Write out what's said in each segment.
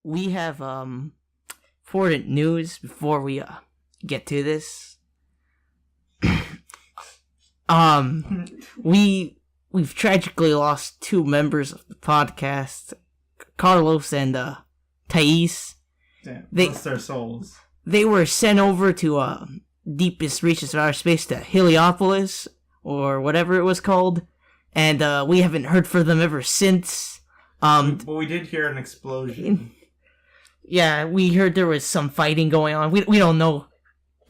we have important news before we get to this. We've tragically lost two members of the podcast, Carlos and Thais. Damn, bless their souls. They were sent over to deepest reaches of outer space to Heliopolis, or whatever it was called, and we haven't heard from them ever since. But we did hear an explosion. Yeah, we heard there was some fighting going on. We don't know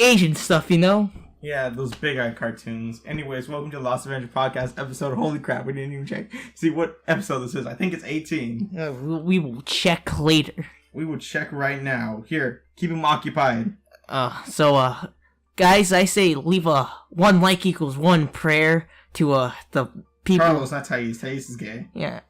Asian stuff, you know? Yeah, those big-eyed cartoons. Anyways, welcome to the Lost Avenger Podcast episode. Holy crap, we didn't even check. See what episode this is. I think it's 18. We will check later. We will check right now. Here, keep him occupied. Guys, I say leave a 1 like equals 1 prayer to the people. Carlos, not Thais. Thais is gay. Yeah.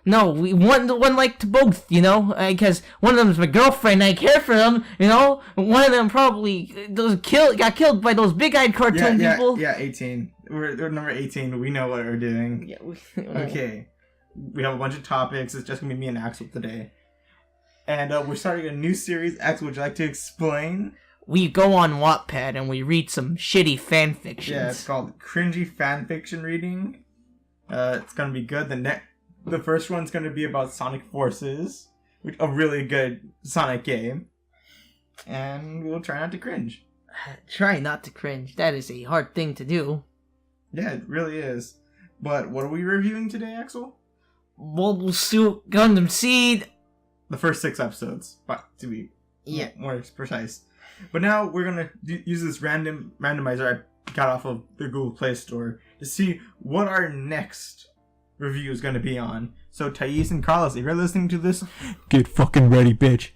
No, we want one like to both, you know, because one of them is my girlfriend. I care for them, you know. One of them probably got killed by those big-eyed cartoon people. Yeah, 18. We're number 18. We know what we're doing. Yeah. Okay. We have a bunch of topics. It's just gonna be me and Axel today, and we're starting a new series. Axel, would you like to explain? We go on Wattpad and we read some shitty fan fictions. Yeah, it's called cringy fan fiction reading. It's gonna be good. The first one's going to be about Sonic Forces, which a really good Sonic game. And we'll try not to cringe. Try not to cringe. That is a hard thing to do. Yeah, it really is. But what are we reviewing today, Axel? Mobile Suit Gundam Seed. The first 6 episodes, but to be more precise. But now we're going to use this randomizer I got off of the Google Play Store to see what our next review is going to be on. So Thais and Carlos, if you're listening to this, get fucking ready, bitch.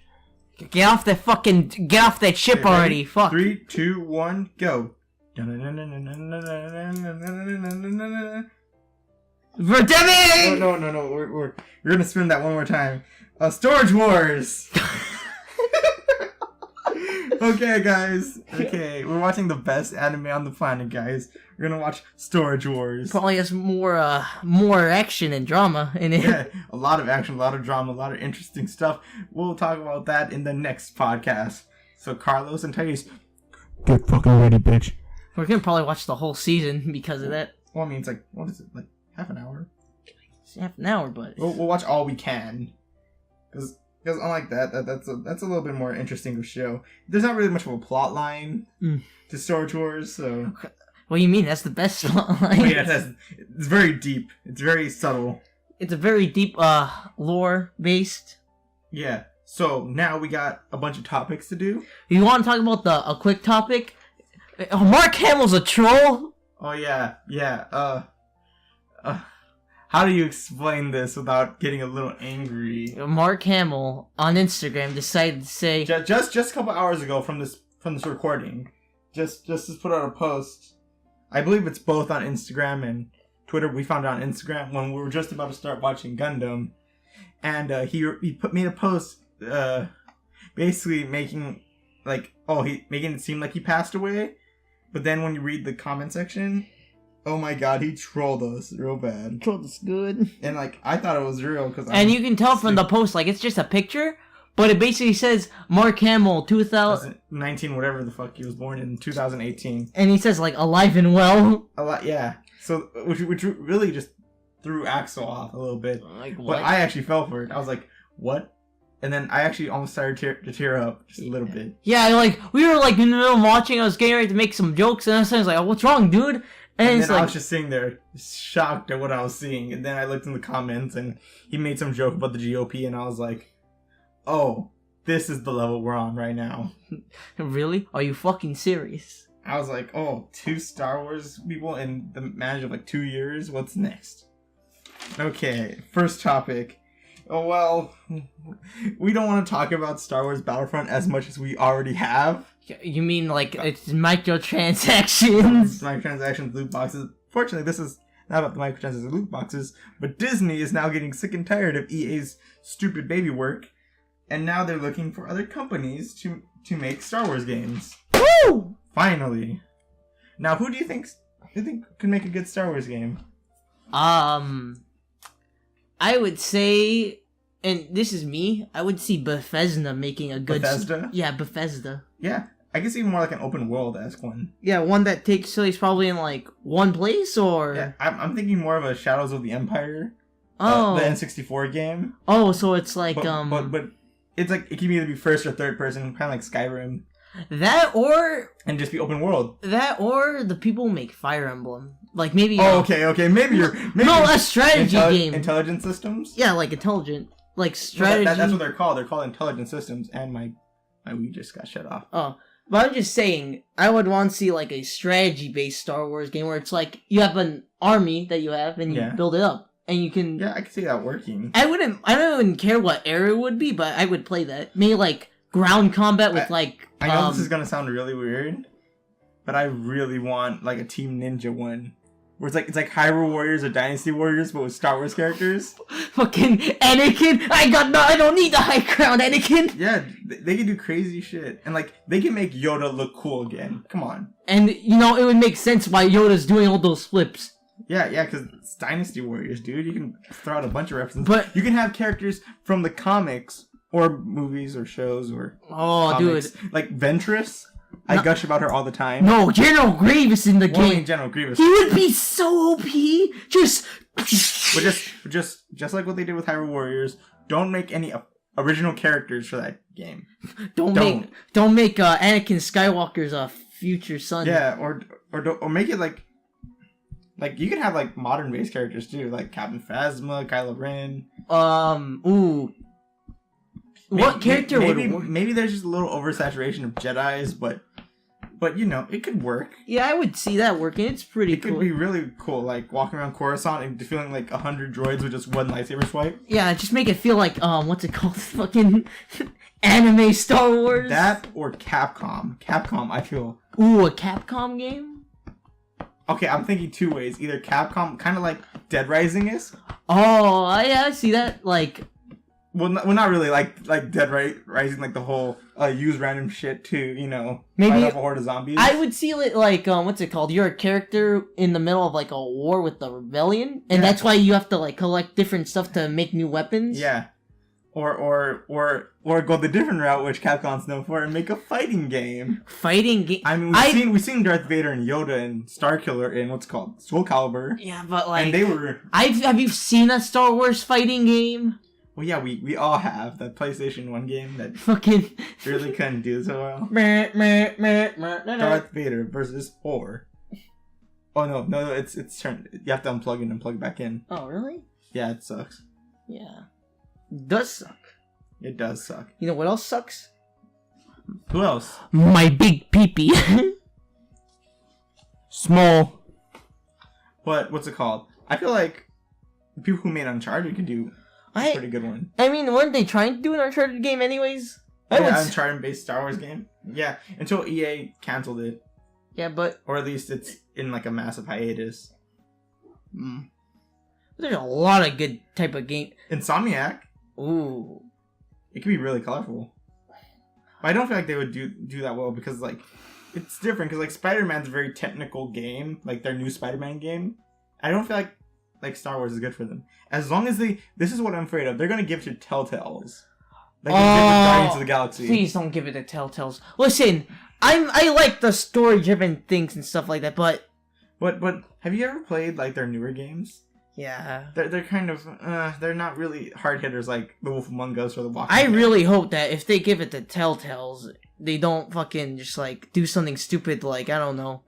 Get off that ship already. Fuck. 3, 2, 1, go. Verdemi! No. We're gonna spin that one more time. Storage Wars. Okay, guys. Okay, we're watching the best anime on the planet, guys. We're gonna watch Storage Wars. Probably has more action and drama in it. Yeah, a lot of action, a lot of drama, a lot of interesting stuff. We'll talk about that in the next podcast. So Carlos and Thais, get fucking ready, bitch. We're gonna probably watch the whole season because of that. Well, I mean, it's like, what is it, like half an hour? It's half an hour, but we'll watch all we can. Because unlike that's a little bit more interesting of a show. There's not really much of a plot line to Storage Wars, so. What do you mean? That's the best plot line. Oh, yeah, it's very deep. It's very subtle. It's a very deep lore based. Yeah. So now we got a bunch of topics to do. You want to talk about a quick topic? Mark Hamill's a troll. Oh yeah. How do you explain this without getting a little angry? Mark Hamill on Instagram decided to say just a couple hours ago from this recording, just put out a post. I believe it's both on Instagram and Twitter. We found it on Instagram when we were just about to start watching Gundam, and he made a post, basically making it seem like he passed away, but then when you read the comment section. Oh my god, he trolled us real bad. Trolled us good. And, I thought it was real. And you can tell from the post, it's just a picture, but it basically says Mark Hamill, 2019, whatever the fuck he was born in, 2018. And he says, alive and well. A lot, yeah. So, which really just threw Axel off a little bit. What? But I actually fell for it. I was like, what? And then I actually almost started to tear up just a little bit. Yeah, we were, in the middle of watching, I was getting ready to make some jokes, and I was like, what's wrong, dude? And then I was just sitting there, shocked at what I was seeing. And then I looked in the comments, and he made some joke about the GOP, and I was like, oh, this is the level we're on right now. Really? Are you fucking serious? I was like, oh, 2 Star Wars people in the matter of 2 years? What's next? Okay, first topic. Oh, well, we don't want to talk about Star Wars Battlefront as much as we already have. You mean, it's microtransactions? Microtransactions, loot boxes. Fortunately, this is not about the microtransactions and loot boxes, but Disney is now getting sick and tired of EA's stupid baby work, and now they're looking for other companies to make Star Wars games. Woo! Finally. Now, who do you think could make a good Star Wars game? I would say and this is me, I would see Bethesda making a good... Bethesda? Yeah, Bethesda. Yeah. I guess even more like an open world-esque one. Yeah, one that takes place probably in, like, one place, or... Yeah, I'm thinking more of a Shadows of the Empire. Oh. The N64 game. Oh, so it's like, But it's like, it can either be first or third person, kind of like Skyrim. That or... And just be open world. That or the people who make Fire Emblem. Like, maybe... Oh, okay, maybe you're... Maybe no, a strategy game. Intelligent systems? Yeah, like intelligent. Like, strategy... Well, that's what they're called. They're called intelligent systems, and my Wii just got shut off. Oh. But I'm just saying, I would want to see, like, a strategy-based Star Wars game where it's like, you have an army that you have, and you build it up. And you can... Yeah, I can see that working. I don't even care what era it would be, but I would play that. Maybe, like, ground combat with, I know this is gonna sound really weird, but I really want, like, a Team Ninja one. Where it's like Hyrule Warriors or Dynasty Warriors, but with Star Wars characters. Fucking Anakin! I don't need the high ground, Anakin! Yeah, they can do crazy shit. And, like, they can make Yoda look cool again. Come on. And, you know, it would make sense why Yoda's doing all those flips. Yeah, because it's Dynasty Warriors, dude. You can throw out a bunch of references. But you can have characters from the comics, or movies, or shows, or comics. Dude. Like Ventress. I gush about her all the time. No, General Grievous in the game. General Grievous. He would be so OP. Just like what they did with Hyrule Warriors. Don't make any original characters for that game. Don't make Anakin Skywalker's future son. Yeah, or make it like you can have like modern based characters too, like Captain Phasma, Kylo Ren. What character would work? Maybe there's just a little oversaturation of Jedis, but you know, it could work. Yeah, I would see that working. It's pretty cool. It could be really cool, like walking around Coruscant and feeling like 100 droids with just one lightsaber swipe. Yeah, just make it feel like what's it called? Fucking anime Star Wars. That or Capcom. Capcom, I feel. Ooh, a Capcom game? Okay, I'm thinking two ways. Either Capcom, kind of like Dead Rising is. Oh, yeah, I see that. Like, well, not really like Dead Rising, like the whole use random shit to, you know, maybe fight off a horde of zombies. I would see it like what's it called? You're a character in the middle of like a war with the rebellion, and that's why you have to like collect different stuff to make new weapons. Yeah, or go the different route, which Capcom's known for, and make a fighting game. I mean, we've seen Darth Vader and Yoda and Starkiller in what's called Soul Calibur. Yeah, but like, and they were. Have you seen a Star Wars fighting game? Well, yeah, we all have that PlayStation 1 game that fucking really couldn't do so well. Darth Vader versus 4. Oh no, it's turned. You have to unplug and plug back in. Oh really? Yeah, it sucks. Yeah, it does suck. It does suck. You know what else sucks? Who else? My big peepee. Small. What's it called? I feel like the people who made Uncharted could do a pretty good one. I mean, weren't they trying to do an Uncharted game anyways? Uncharted-based Star Wars game? Yeah, until EA canceled it. Yeah, but... Or at least it's in, like, a massive hiatus. There's a lot of good type of game. Insomniac. Ooh. It could be really colorful. But I don't feel like they would do that well because, like, it's different. Because, like, Spider-Man's a very technical game. Like, their new Spider-Man game. I don't feel like Star Wars is good for them. As long as this is what I'm afraid of. They're going to give it to Telltales. Like, Guardians of the Galaxy. Please don't give it to Telltales. Listen, I like the story-driven things and stuff like that, but have you ever played, like, their newer games? Yeah. They're kind of, they're not really hard hitters like The Wolf Among Us or The Walking Dead. I really hope that if they give it to Telltales, they don't fucking just, like, do something stupid like, I don't know.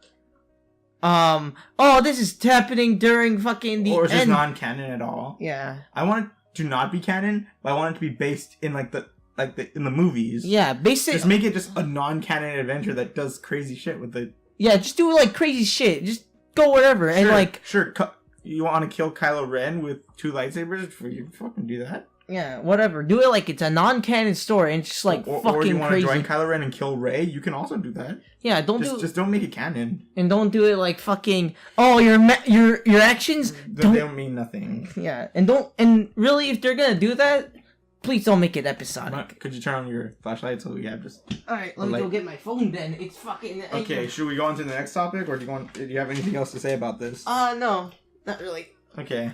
This is happening during fucking the end. Or it's just non-canon at all. Yeah. I want it to not be canon, but I want it to be based in, in the movies. Yeah, basically. Just make it just a non-canon adventure that does crazy shit with it. Yeah, just do, like, crazy shit. Just go wherever, and, like... Sure, you want to kill Kylo Ren with 2 lightsabers? You fucking do that. Yeah, whatever. Do it like it's a non-canon story and it's just like fucking crazy. Or you want to join Kylo Ren and kill Rey? You can also do that. Yeah, just don't make it canon. And don't do it like fucking. Oh, your actions. They don't mean nothing. Yeah, and really, if they're gonna do that, please don't make it episodic. Could you turn on your flashlight so we have just? All right, let me go get my phone. Then it's fucking. Okay, should we go on to the next topic, or do you have anything else to say about this? No, not really. Okay,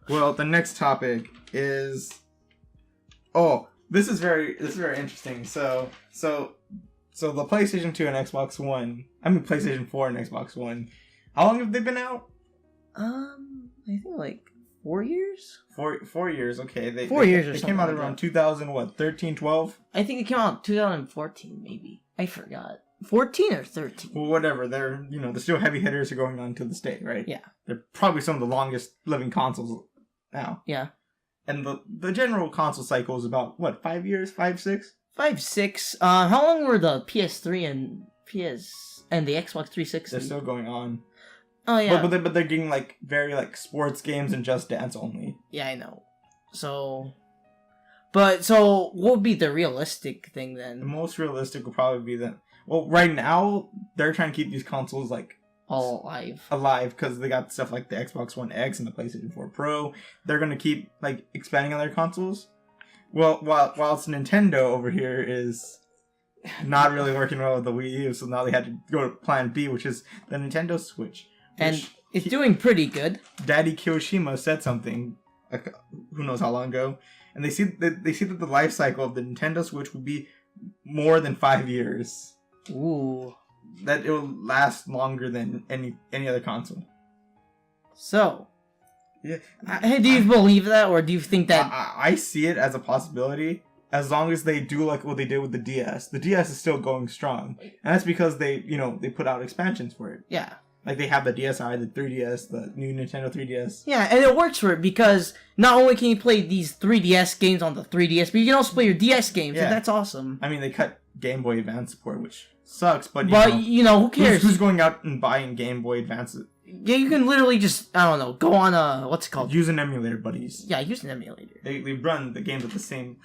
well, the next topic is Oh, this is very interesting. So the PlayStation 2 and Xbox One, PlayStation 4 and Xbox One, how long have they been out? I think like 4 years. 4 years. Okay, they 4 years. They came out like around 2000, what, 13, 12? I think it came out 2014, maybe. I forgot. 14 or 13. Well, whatever. They're still heavy hitters are going on to this day, right? Yeah. They're probably some of the longest living consoles now. Yeah. And the general console cycle is about what, 5 years, 5, 6? 5, 6. How long were the PS3 and the Xbox 360? They're still going on. Oh yeah. But they're getting like very like sports games and Just Dance only. Yeah, I know. So what would be the realistic thing then? The most realistic would probably be that. Well, right now they're trying to keep these consoles like all alive because they got stuff like the Xbox One X and the PlayStation 4 Pro. They're gonna keep like expanding on their consoles. Well, whilst Nintendo over here is not really working well with the Wii U, so now they had to go to Plan B, which is the Nintendo Switch. And it's doing pretty good. Daddy Kiyoshima said something, like, who knows how long ago, and they see that the life cycle of the Nintendo Switch will be more than 5 years. Ooh. That it will last longer than any other console. So, yeah. Do you believe that, or do you think that... I see it as a possibility, as long as they do like what they did with the DS. The DS is still going strong, and that's because they put out expansions for it. Yeah. Like, they have the DSi, the 3DS, the new Nintendo 3DS. Yeah, and it works for it, because not only can you play these 3DS games on the 3DS, but you can also play your DS games, and that's awesome. I mean, they cut Game Boy Advance support, which sucks, but who cares? Who's going out and buying Game Boy Advances? Yeah, you can literally just, I don't know, go on what's it called? Use an emulator, buddies. Yeah, use an emulator. They run the games at the same...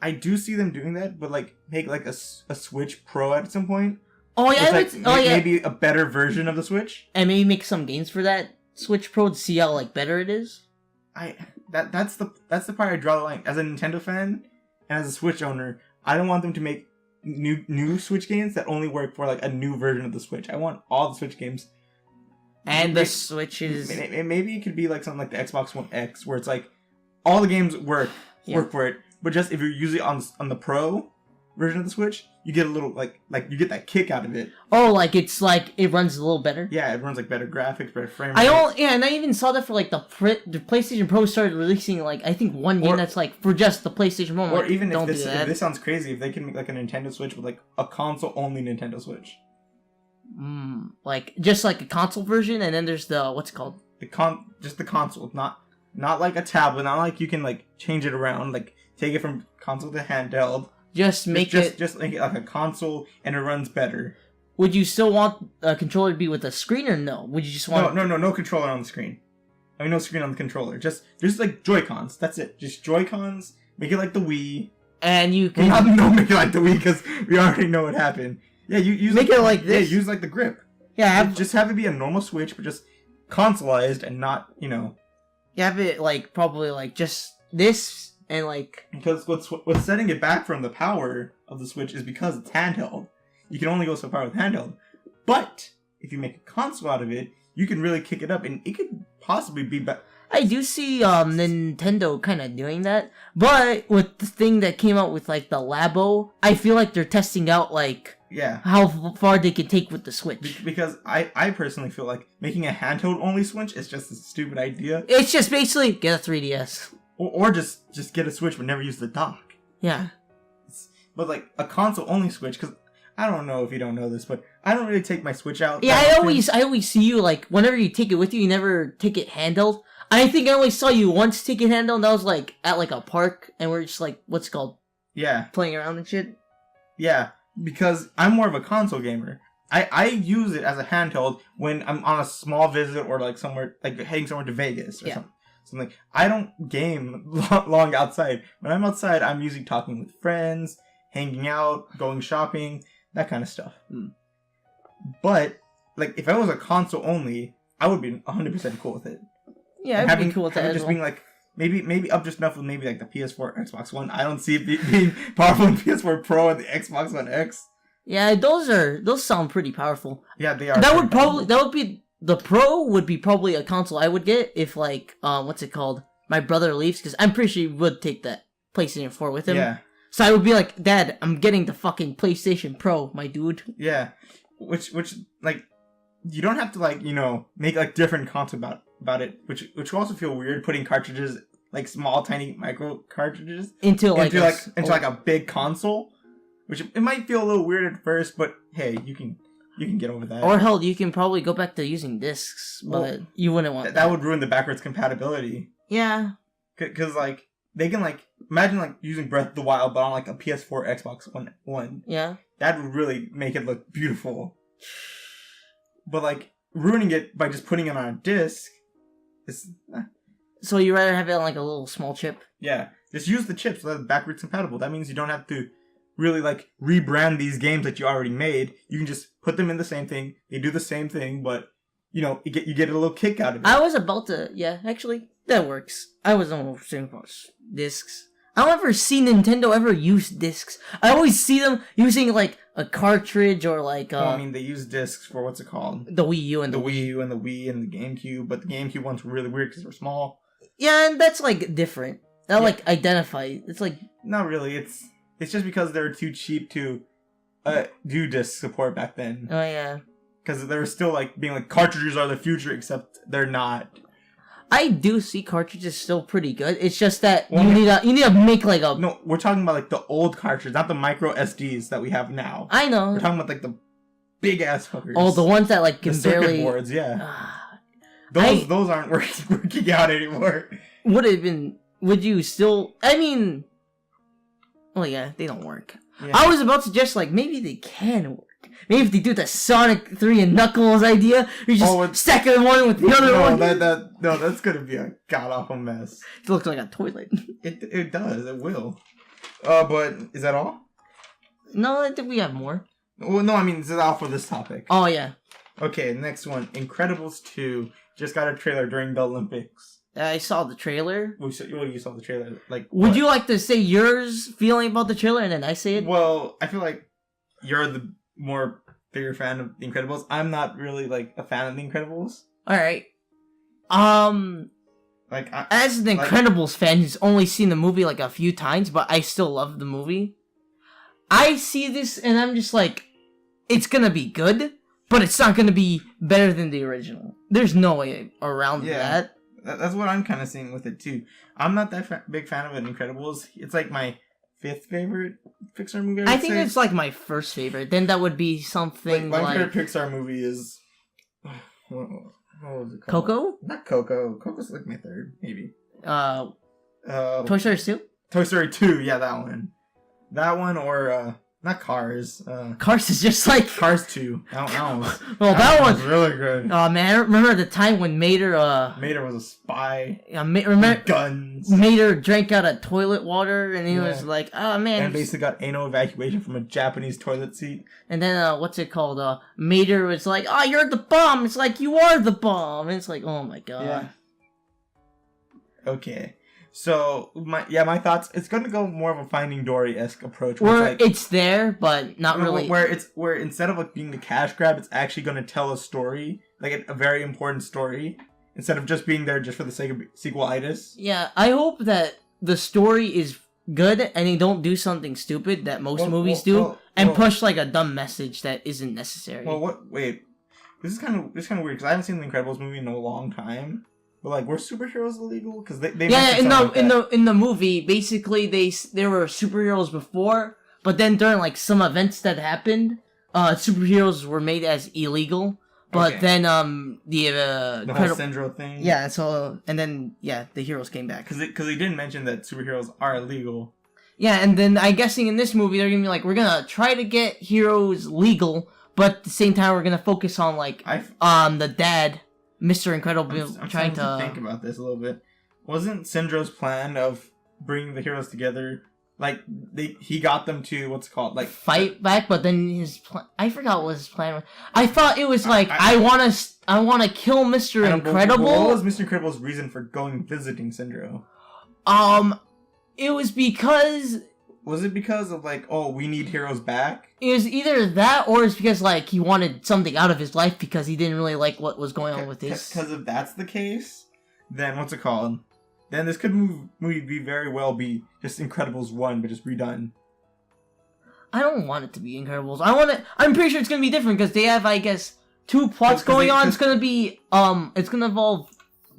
I do see them doing that, but, like, make, like, a Switch Pro at some point. Oh, yeah. Maybe a better version of the Switch. And maybe make some games for that Switch Pro to see how, like, better it is. That's the part I draw the line. As a Nintendo fan, and as a Switch owner, I don't want them to make new Switch games that only work for, like, a new version of the Switch. I want all the Switch games... And the Switch is... Maybe it could be like something like the Xbox One X, where it's like, all the games work for it, but just if you're using on the Pro version of the Switch, you get a little, like you get that kick out of it. Oh, like, it's like, it runs a little better? Yeah, it runs like better graphics, better frame rate. And I even saw that for like the PlayStation Pro started releasing like, I think one game that's like, for just the PlayStation Pro. Or like, even if this sounds crazy, if they can make like a Nintendo Switch with like a console-only Nintendo Switch. Like just like a console version, and then there's the what's it called? Just the console, not like a tablet, not like you can like change it around, like take it from console to handheld. Just make it Would you still want a controller to be with a screen, or no? Would you just want no controller on the screen? I mean, no screen on the controller. Just like Joy-Cons. That's it. Just Joy-Cons. Make it like the Wii. And you can make it like the Wii because we already know what happened. Yeah, you use make it like this. Yeah, use like the grip. Yeah, just have it be a normal Switch, but just consoleized and not, You have it like probably like just this and like. Because what's setting it back from the power of the Switch is because it's handheld. You can only go so far with handheld, but if you make a console out of it, you can really kick it up, and it could possibly be better. I do see Nintendo kind of doing that, but with the thing that came out with like the Labo, I feel like they're testing out like how far they can take with the Switch. Because I personally feel like making a handheld only Switch is just a stupid idea. It's just basically get a 3DS. Or just get a Switch but never use the dock. Yeah. But like a console only Switch, because I don't know if you don't know this, but I don't really take my Switch out. Yeah, I always see you like whenever you take it with you never take it handheld. I think I only saw you once take it handheld, and that was like at like a park, and we're just like what's it called? Yeah. Playing around and shit. Yeah, because I'm more of a console gamer. I use it as a handheld when I'm on a small visit or like somewhere, like heading somewhere to Vegas or something. I don't game long outside. When I'm outside, I'm usually talking with friends, hanging out, going shopping, that kind of stuff. But like if I was a console only, I would be 100% cool with it. Yeah, I'd be cool with that. Just being like maybe up just enough with maybe like the PS4 or Xbox One. I don't see it being powerful in PS4 Pro and the Xbox One X. Yeah, those sound pretty powerful. Yeah, they are. The Pro would be probably a console I would get if like what's it called? My brother leaves, because I'm pretty sure he would take that. PlayStation 4 with him. Yeah. So I would be like, Dad, I'm getting the fucking PlayStation Pro, my dude. Yeah. Which like, you don't have to like, you know, make like different content about it, which will also feel weird putting cartridges, like small tiny micro cartridges a big console, which it might feel a little weird at first, but hey, you can get over that. Or hell, you can probably go back to using discs, but you wouldn't want that would ruin the backwards compatibility. Yeah. Cuz like they can like imagine like using Breath of the Wild but on like a PS4 Xbox One. Yeah. That would really make it look beautiful. But like ruining it by just putting it on a disc is So you rather have it on like a little small chip? Yeah. Just use the chips so that it's backwards compatible. That means you don't have to really like rebrand these games that you already made. You can just put them in the same thing. They do the same thing, but you know, you get a little kick out of it. I was about to, actually, that works. I was almost saying about discs. I don't ever see Nintendo ever use discs. I always see them using like a cartridge or like. Well, I mean, they use discs for what's it called? The Wii U and the Wii U and the Wii and the GameCube, but the GameCube ones were really weird because they're small. Yeah, and that's like different. That like identify. It's like not really. It's just because they were too cheap to do disc support back then. Oh yeah. Because they were still like being like cartridges are the future, except they're not. I do see cartridges still pretty good. It's just that you need to make like a. No, we're talking about like the old cartridges, not the micro SDs that we have now. I know. We're talking about like the big ass hookers. Oh, the ones that like can the circuit barely. boards, yeah. Those aren't working out anymore. Would have been? Would you still? I mean, well, yeah, they don't work. Yeah. I was about to suggest like maybe they can work. Maybe if they do the Sonic 3 and Knuckles idea, you just stack it one with the other one. No, that's gonna be a god awful mess. It looks like a toilet. It does. It will. But is that all? No, I think we have more. Well, no, I mean this is all for this topic. Oh yeah. Okay, next one. Incredibles 2 just got a trailer during the Olympics. I saw the trailer. You saw the trailer. Like, would you like to say yours feeling about the trailer and then I say it? Well, I feel like you're the more bigger fan of The Incredibles. I'm not really like a fan of The Incredibles. All right. Like as an Incredibles fan who's only seen the movie like a few times, but I still love the movie. I see this and I'm just like, it's gonna be good, but it's not gonna be better than the original. There's no way around that. That's what I'm kind of seeing with it too. I'm not that big fan of it. Incredibles. It's like my 5th favorite Pixar movie. I think it's like my 1st favorite. Then that would be something like my favorite Pixar movie is what was it called? Coco? Not Coco. Coco's like my 3rd, maybe. Toy Story 2. Toy Story 2. Yeah, that one. That one or not Cars. Cars is just like Cars 2. That one was really good. Oh man, I remember the time when Mater was a spy. Remember guns. Mater drank out of toilet water and he was like, oh man. And basically got anal evacuation from a Japanese toilet seat. And then what's it called? Mater was like, oh, you're the bomb. It's like you are the bomb. And it's like, oh my god. Yeah. Okay. So my thoughts. It's gonna go more of a Finding Dory-esque approach, where it's there, but not really. Where instead of like being the cash grab, it's actually gonna tell a story, like a very important story, instead of just being there just for the sake of sequelitis. Yeah, I hope that the story is good and they don't do something stupid that most movies do and push like a dumb message that isn't necessary. Wait, this is kind of weird because I haven't seen the Incredibles movie in a long time. But like, were superheroes illegal? Because they in the movie, basically there were superheroes before, but then during like some events that happened, superheroes were made as illegal. But then the whole Syndrome thing. Yeah, so and then the heroes came back because they didn't mention that superheroes are illegal. Yeah, and then I'm guessing in this movie they're gonna be like, we're gonna try to get heroes legal, but at the same time we're gonna focus on like the dad. Mr. Incredible I'm trying to think about this a little bit. Wasn't Syndra's plan of bringing the heroes together, like he got them to what's it called, like fight back, but then his plan, I forgot what his plan was. I thought it was like I want to kill Mr. Incredible. What was Mr. Incredible's reason for going visiting Syndra? It was because. Was it because of like, oh, we need heroes back? It was either that or it's because like he wanted something out of his life because he didn't really like what was going on with this. Because if that's the case, then what's it called? then this movie be very well be just Incredibles 1, but just redone. I don't want it to be Incredibles. I'm pretty sure it's gonna be different because they have, I guess, 2 plots going on. It's gonna be it's gonna involve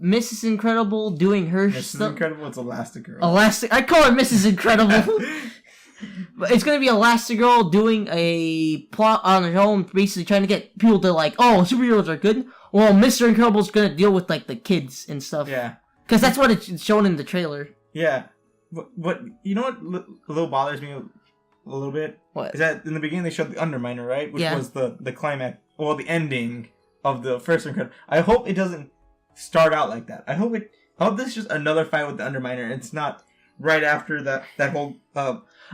Mrs. Incredible doing her stuff. Mrs. Incredible, it's Elastigirl. I call her Mrs. Incredible. But it's gonna be Elastigirl doing a plot on her own, basically trying to get people to like, oh, superheroes are good. Well, Mr. Incredible's gonna deal with like the kids and stuff. Yeah. Because that's what it's shown in the trailer. Yeah. But you know what a little bothers me a little bit? What? Is that in the beginning they showed the Underminer, right? Which was the climax, well, the ending of the first Incredible. I hope it doesn't start out like that. I hope this is just another fight with the Underminer. It's not right after that whole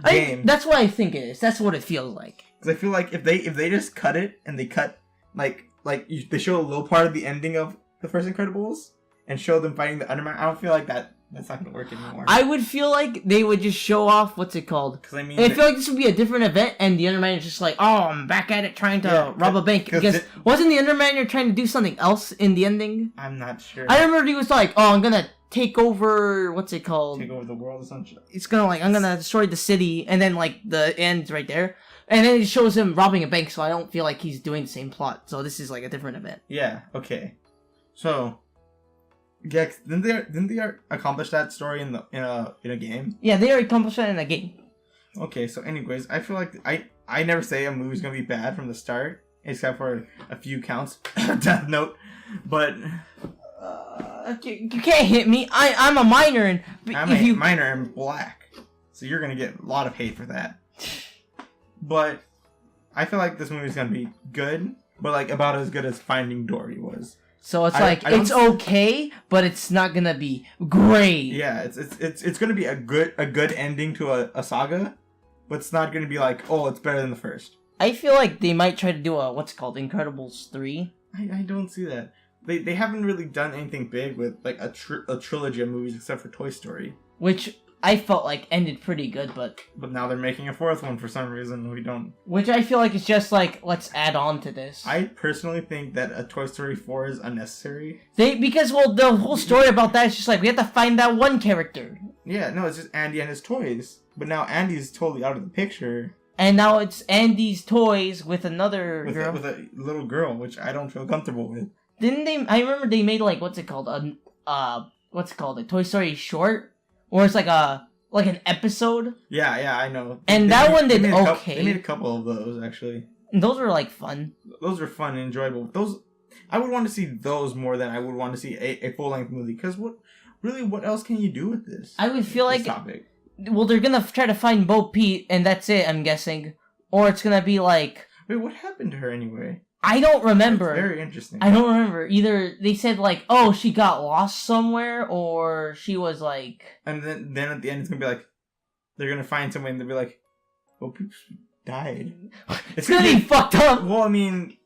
game. That's what I think it is. That's what it feels like. Because I feel like if they just cut it and they cut they show a little part of the ending of the first Incredibles and show them fighting the Underminer, I don't feel like that's not gonna work anymore. I would feel like they would just show off what's it called? Because I mean, I feel like this would be a different event, and the Underminer is just like, oh, I'm back at it trying to rob a bank. Because wasn't the Underminer trying to do something else in the ending? I'm not sure. I remember he was like, oh, I'm gonna take over, what's it called? Take over the world or something. It's gonna I'm gonna destroy the city, and then like the end's right there. And then it shows him robbing a bank, so I don't feel like he's doing the same plot. So this is like a different event. Yeah, okay. So, yeah, didn't they accomplish that story in a game? Yeah, they already accomplished that in a game. Okay, so anyways, I feel like I never say a movie's gonna be bad from the start, except for a few counts. Death Note, but you can't hit me. I'm a minor, and I'm a minor in black, so you're gonna get a lot of hate for that. But I feel like this movie's gonna be good, but like about as good as Finding Dory was. So it's it's okay, but it's not gonna be great. Yeah, it's gonna be a good ending to a saga, but it's not gonna be like, oh, it's better than the first. I feel like they might try to do a Incredibles 3. I don't see that. They haven't really done anything big with like a trilogy of movies except for Toy Story, which I felt like ended pretty good, but now they're making a 4th one for some reason. We don't. Which I feel like it's just like, let's add on to this. I personally think that a Toy Story 4 is unnecessary. Because the whole story about that is just like, we have to find that one character. Yeah, no, it's just Andy and his toys. But now Andy's totally out of the picture. And now it's Andy's toys with another girl. With a little girl, which I don't feel comfortable with. Didn't they? I remember they made like, what's it called? A Toy Story short? Or it's like an episode. Yeah, I know. And that one did okay. They made a couple of those, actually. And those were like fun. Those are fun and enjoyable. I would want to see those more than I would want to see a full-length movie. Because what else can you do with this? I would feel like topic. Well, they're gonna try to find Bo Peep, and that's it, I'm guessing. Or it's gonna be like... Wait, what happened to her anyway? I don't remember. That's very interesting. I don't remember. Either they said like, oh, she got lost somewhere, or she was like... And then at the end it's gonna be like, they're gonna find somebody and they'll be like, well, Peep died. It's gonna be fucked up! Well, I mean,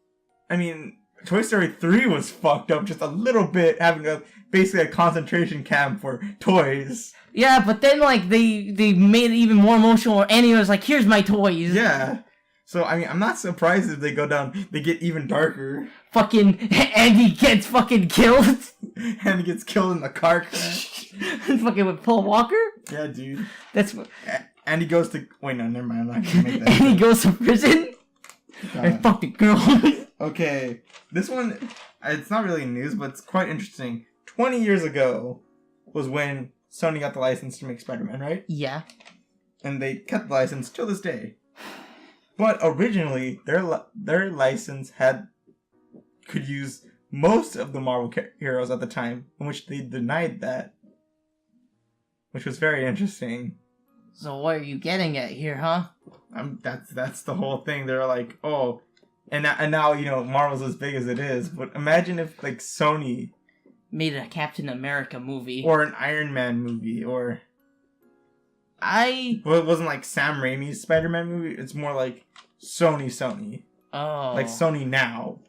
Toy Story 3 was fucked up just a little bit, having basically a concentration camp for toys. Yeah, but then like they made it even more emotional, where Annie was like, here's my toys. Yeah. So, I mean, I'm not surprised if they get even darker. Fucking Andy gets fucking killed. Andy gets killed in the car crash. Fucking with Paul Walker? Yeah, dude. That's what... Andy goes to... Wait, no, never mind. I'm not gonna make that. Andy goes to prison? I fucked a girl. Okay. This one, it's not really news, but it's quite interesting. 20 years ago was when Sony got the license to make Spider-Man, right? Yeah. And they kept the license till this day. But originally, their license could use most of the Marvel heroes at the time, in which they denied that, which was very interesting. So what are you getting at here, huh? That's the whole thing. They're like, oh, and now Marvel's as big as it is. But imagine if like Sony made a Captain America movie or an Iron Man movie or. Well, it wasn't like Sam Raimi's Spider-Man movie. It's more like Sony. Oh. Like Sony now.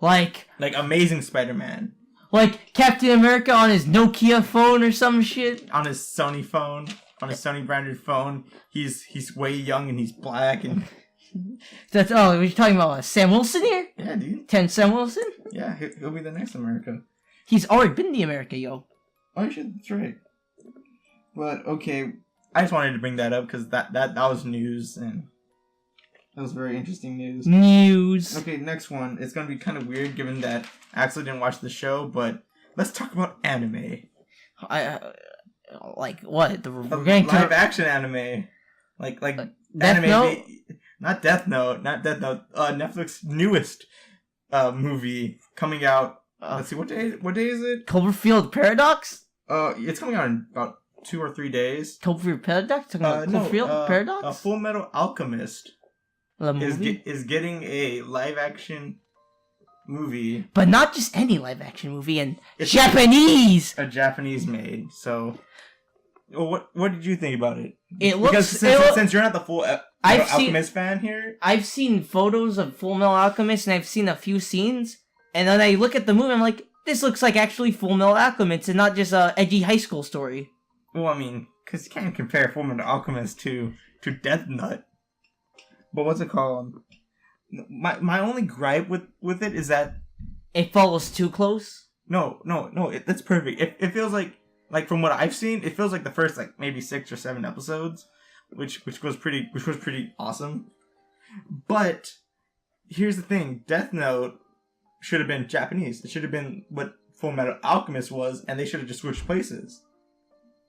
Like Amazing Spider-Man. Like Captain America on his Nokia phone or some shit. On his Sony phone. On his Sony branded phone. He's way young and he's black and... We're talking about Sam Wilson here? Yeah, dude. Sam Wilson? Yeah, he'll be the next America. He's already been the America, yo. Oh, shit, that's right. But okay, I just wanted to bring that up because that was news, and that was very interesting news. News. Okay, next one. It's gonna be kind of weird given that Axel didn't watch the show, but let's talk about anime. Like what? Live action anime, like Death anime. Note? Not Death Note. Netflix's newest movie coming out. Let's see, what day is it? Cloverfield Paradox? It's coming out in about 2 or 3 days. Cloverfield Paradox? Cloverfield Paradox? Full Metal Alchemist The movie? is getting a live action movie. But not just any live action movie, and Japanese! A Japanese made, so... Well, what did you think about it? It looks... Because since you're not the full Alchemist fan here... I've seen photos of Full Metal Alchemist, and I've seen a few scenes, and then I look at the movie, I'm like, this looks like actually Full Metal Alchemist, and not just a edgy high school story. Well, I mean, because you can't compare Full Metal Alchemist to Death Note. But what's it called? My only gripe with it is that... It follows too close? No, that's perfect. It feels like from what I've seen, it feels like the first maybe 6 or 7 episodes, which was pretty awesome. But here's the thing: Death Note should have been Japanese. It should have been what Full Metal Alchemist was, and they should have just switched places.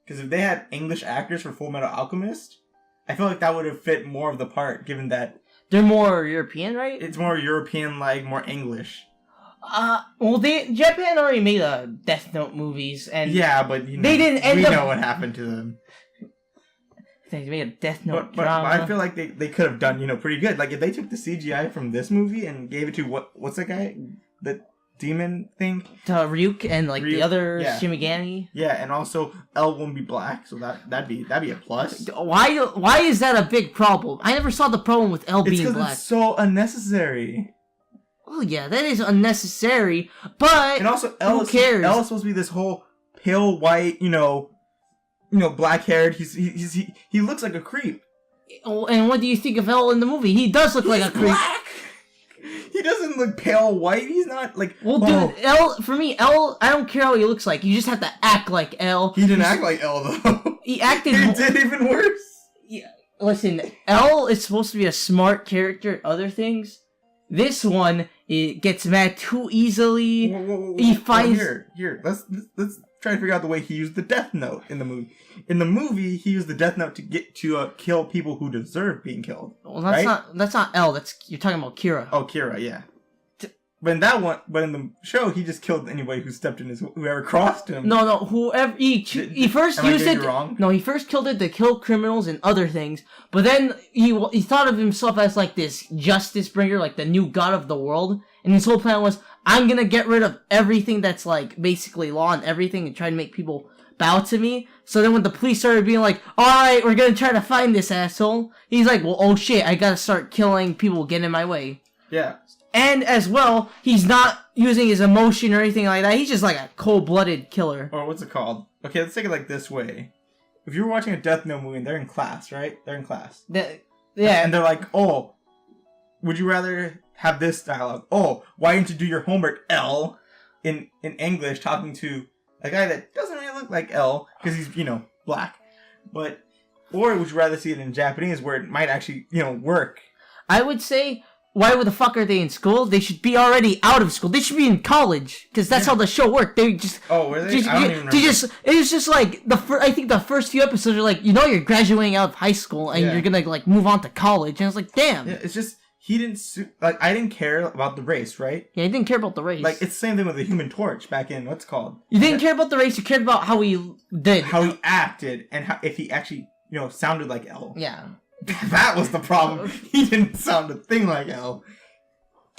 Because if they had English actors for Full Metal Alchemist, I feel like that would have fit more of the part. Given that they're more European, right? It's more European-like, more English. Well, Japan already made Death Note movies, and yeah, but they didn't end we up... know what happened to them. They made a Death Note but drama. I feel like they could have done pretty good. Like if they took the CGI from this movie and gave it to what's that guy, the demon thing, to Ryuk and the other Shimigami. Yeah, and also L won't be black, so that'd be a plus. Why is that a big problem? I never saw the problem with L being black. It's so unnecessary. Oh yeah, that is unnecessary, but and also who cares? L is supposed to be this whole pale white, black haired. He looks like a creep. And what do you think of L in the movie? He does look like a creep. Black. He doesn't look pale white. He's not like... Well, dude, L, for me, L, I don't care how he looks like. You just have to act like L. He didn't act like L, though. He acted... He did even worse. Yeah, listen, L is supposed to be a smart character at other things. This one, it gets mad too easily. Whoa. He finds... Here, let's try to figure out the way he used the Death Note in the movie. In the movie, he used the Death Note to kill people who deserve being killed. Well, that's not L. You're talking about Kira. Oh, Kira, yeah. But in the show, he just killed anybody who stepped in whoever crossed him. No, whoever he first used it. Wrong? No, he first killed it to kill criminals and other things. But then he thought of himself as this justice bringer, the new god of the world. And his whole plan was, I'm gonna get rid of everything that's basically law and everything, and try to make people bow to me. So then when the police started being like, alright, we're gonna try to find this asshole, he's like, well, oh shit, I gotta start killing people who get in my way. Yeah. And as well, he's not using his emotion or anything like that. He's just a cold-blooded killer. Or what's it called? Okay, let's take it this way. If you're watching a Death Note movie and they're in class, right? They're in class. Yeah. And they're like, oh, would you rather have this dialogue? Oh, why didn't you do your homework, L? In English, talking to a guy that doesn't really look like L, because he's, black. Or would you rather see it in Japanese, where it might actually, work? I would say... Why the fuck are they in school? They should be already out of school. They should be in college, because that's how the show worked. They just... Oh, were they? I don't even remember. It was just I think the first few episodes are you're graduating out of high school, and you're gonna, move on to college. And I was damn. Yeah, it's just, he didn't... I didn't care about the race, right? Yeah, he didn't care about the race. It's the same thing with the Human Torch back in, what's it called? You didn't care about the race, you cared about how he did. How he acted, and if he actually, sounded like L. Yeah. That was the problem. He didn't sound a thing like L.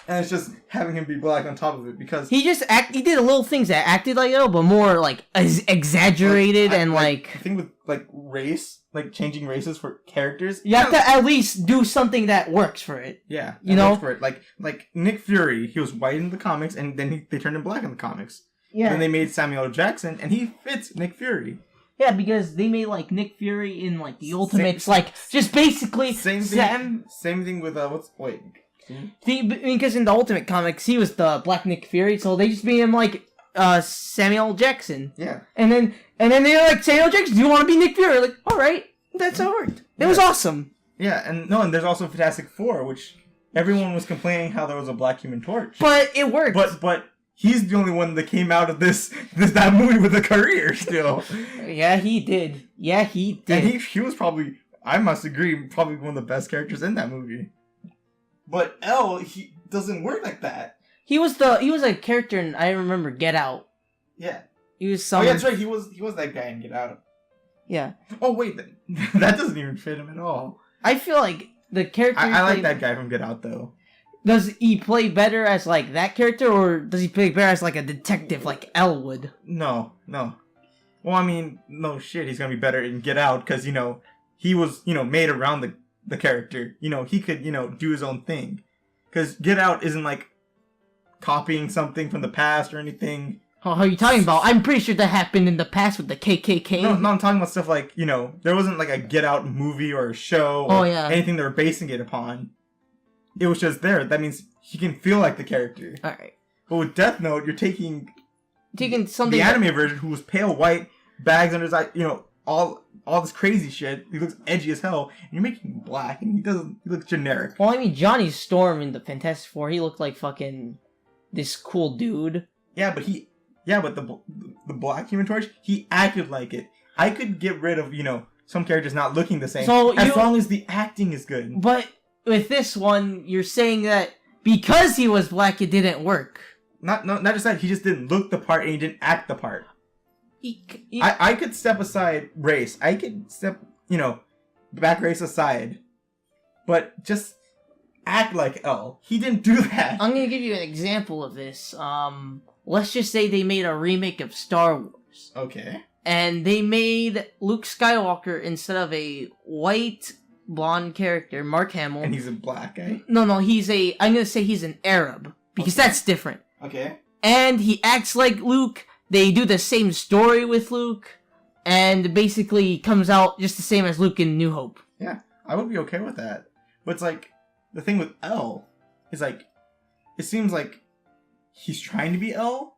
And it's just having him be black on top of it, because... He did little things that acted like L, but more, exaggerated The thing with, race, changing races for characters... You have to at least do something that works for it. Yeah. Works for it. Like Nick Fury, he was white in the comics, and then they turned him black in the comics. Yeah. Then they made Samuel L. Jackson, and he fits Nick Fury. Yeah, because they made Nick Fury in the Ultimates, just basically same thing with because in the Ultimate comics he was the Black Nick Fury, so they just made him Samuel Jackson. Yeah. And then they were like, Samuel Jackson, do you want to be Nick Fury? Like, all right, that's how it worked. It was awesome. Yeah, and there's also Fantastic Four, which everyone was complaining how there was a Black Human Torch. But it worked. But he's the only one that came out of that movie with a career still. Yeah, he did. And he was probably, I must agree, probably one of the best characters in that movie. But L, he doesn't work like that. He was a character in, I remember, Get Out. Yeah. He was Oh yeah, that's right. He was that guy in Get Out. Yeah. Oh wait, that doesn't even fit him at all. I feel like the character. I like that guy from Get Out though. Does he play better as like that character, or does he play better as like a detective like Elle would? No. Well, I mean, no shit. He's gonna be better in Get Out because he was made around the character. He could do his own thing. Because Get Out isn't like copying something from the past or anything. Oh, how are you talking about? I'm pretty sure that happened in the past with the KKK. No, I'm talking about stuff like, there wasn't like a Get Out movie or a show or anything they were basing it upon. It was just there. That means he can feel like the character. Alright. But with Death Note, you're taking something... the anime version who was pale white, bags under his eye, all this crazy shit. He looks edgy as hell. And you're making him black and he looks generic. Well, I mean, Johnny Storm in the Fantastic Four, he looked like fucking this cool dude. Yeah, but the Black Human Torch, he acted like it. I could get rid of, some characters not looking the same, as long as the acting is good. But with this one, you're saying that because he was black, it didn't work. Not just that, he just didn't look the part and he didn't act the part. I could step aside race. I could step, back race aside. But just act like L. He didn't do that. I'm gonna give you an example of this. Let's just say they made a remake of Star Wars. Okay. And they made Luke Skywalker instead of a white blonde character, Mark Hamill. And he's a black guy? No, I'm gonna say he's an Arab. Because that's different. Okay. And he acts like Luke. They do the same story with Luke. And basically comes out just the same as Luke in New Hope. Yeah, I would be okay with that. But it's like, the thing with L is like, it seems like he's trying to be L,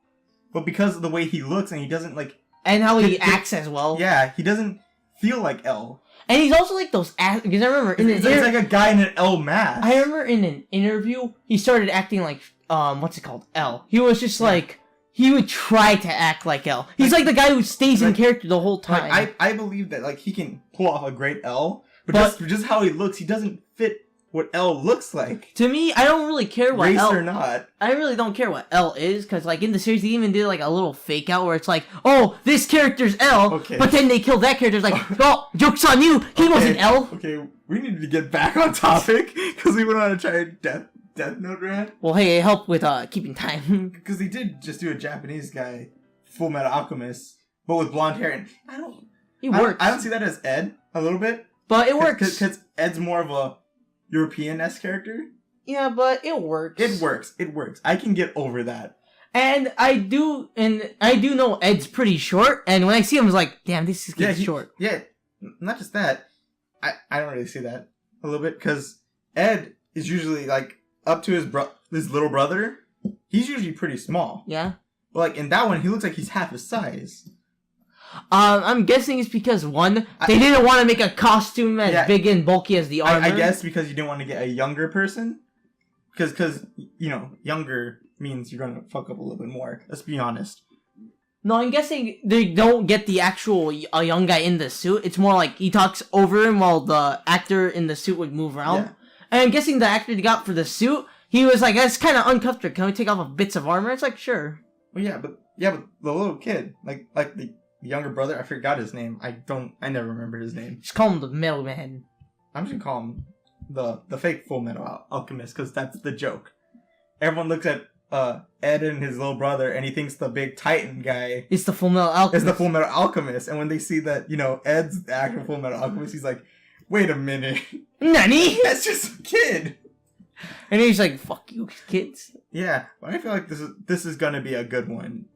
but because of the way he looks and he doesn't like... And how he acts as well. Yeah, he doesn't feel like L. And he's also like those... Because I remember... It's like a guy in an L mask. I remember in an interview, he started acting like... what's it called? L. He was just like... He would try to act like L. He's like the guy who stays in character the whole time. Like, I believe that like he can pull off a great L, but just how he looks, he doesn't fit what L looks like. To me, I don't really care what race L... or not. I really don't care what L is, because like in the series, they even did like a little fake out where it's like, oh, this character's L, but then they kill that character. It's like, oh, joke's on you, he wasn't L. Okay, we needed to get back on topic, because we went on a giant Death Note rant. Well, hey, it helped with keeping time. Because they did just do a Japanese guy, Full Metal Alchemist, but with blonde hair, and It works. I don't see that as Ed a little bit, but it works because Ed's more of a European-esque character. Yeah, but it works. It works. I can get over that. And I do know Ed's pretty short, and when I see him, I was like, damn, this is getting short. Yeah, not just that. I don't really see that a little bit, because Ed is usually like up to his little brother. He's usually pretty small. Yeah. But like in that one, he looks like he's half his size. I'm guessing it's because they didn't want to make a costume as big and bulky as the armor. I guess because you didn't want to get a younger person, because younger means you're gonna fuck up a little bit more. Let's be honest. No, I'm guessing they don't get the actual young guy in the suit. It's more like he talks over him while the actor in the suit would move around. Yeah. And I'm guessing the actor they got for the suit, he was like, that's kind of uncomfortable. Can we take off bits of armor? It's like, sure. Well, yeah, but the little kid, like the younger brother, I forgot his name. I never remember his name. Just call him the middleman. I'm just gonna call him the fake Full Metal Alchemist, because that's the joke. Everyone looks at Ed and his little brother, and he thinks the big Titan guy is the Full Metal Alchemist. And when they see that, Ed's the actual Full Metal Alchemist, he's like, wait a minute. Nani? That's just a kid. And he's like, fuck you, kids. Yeah, but I feel like this is gonna be a good one.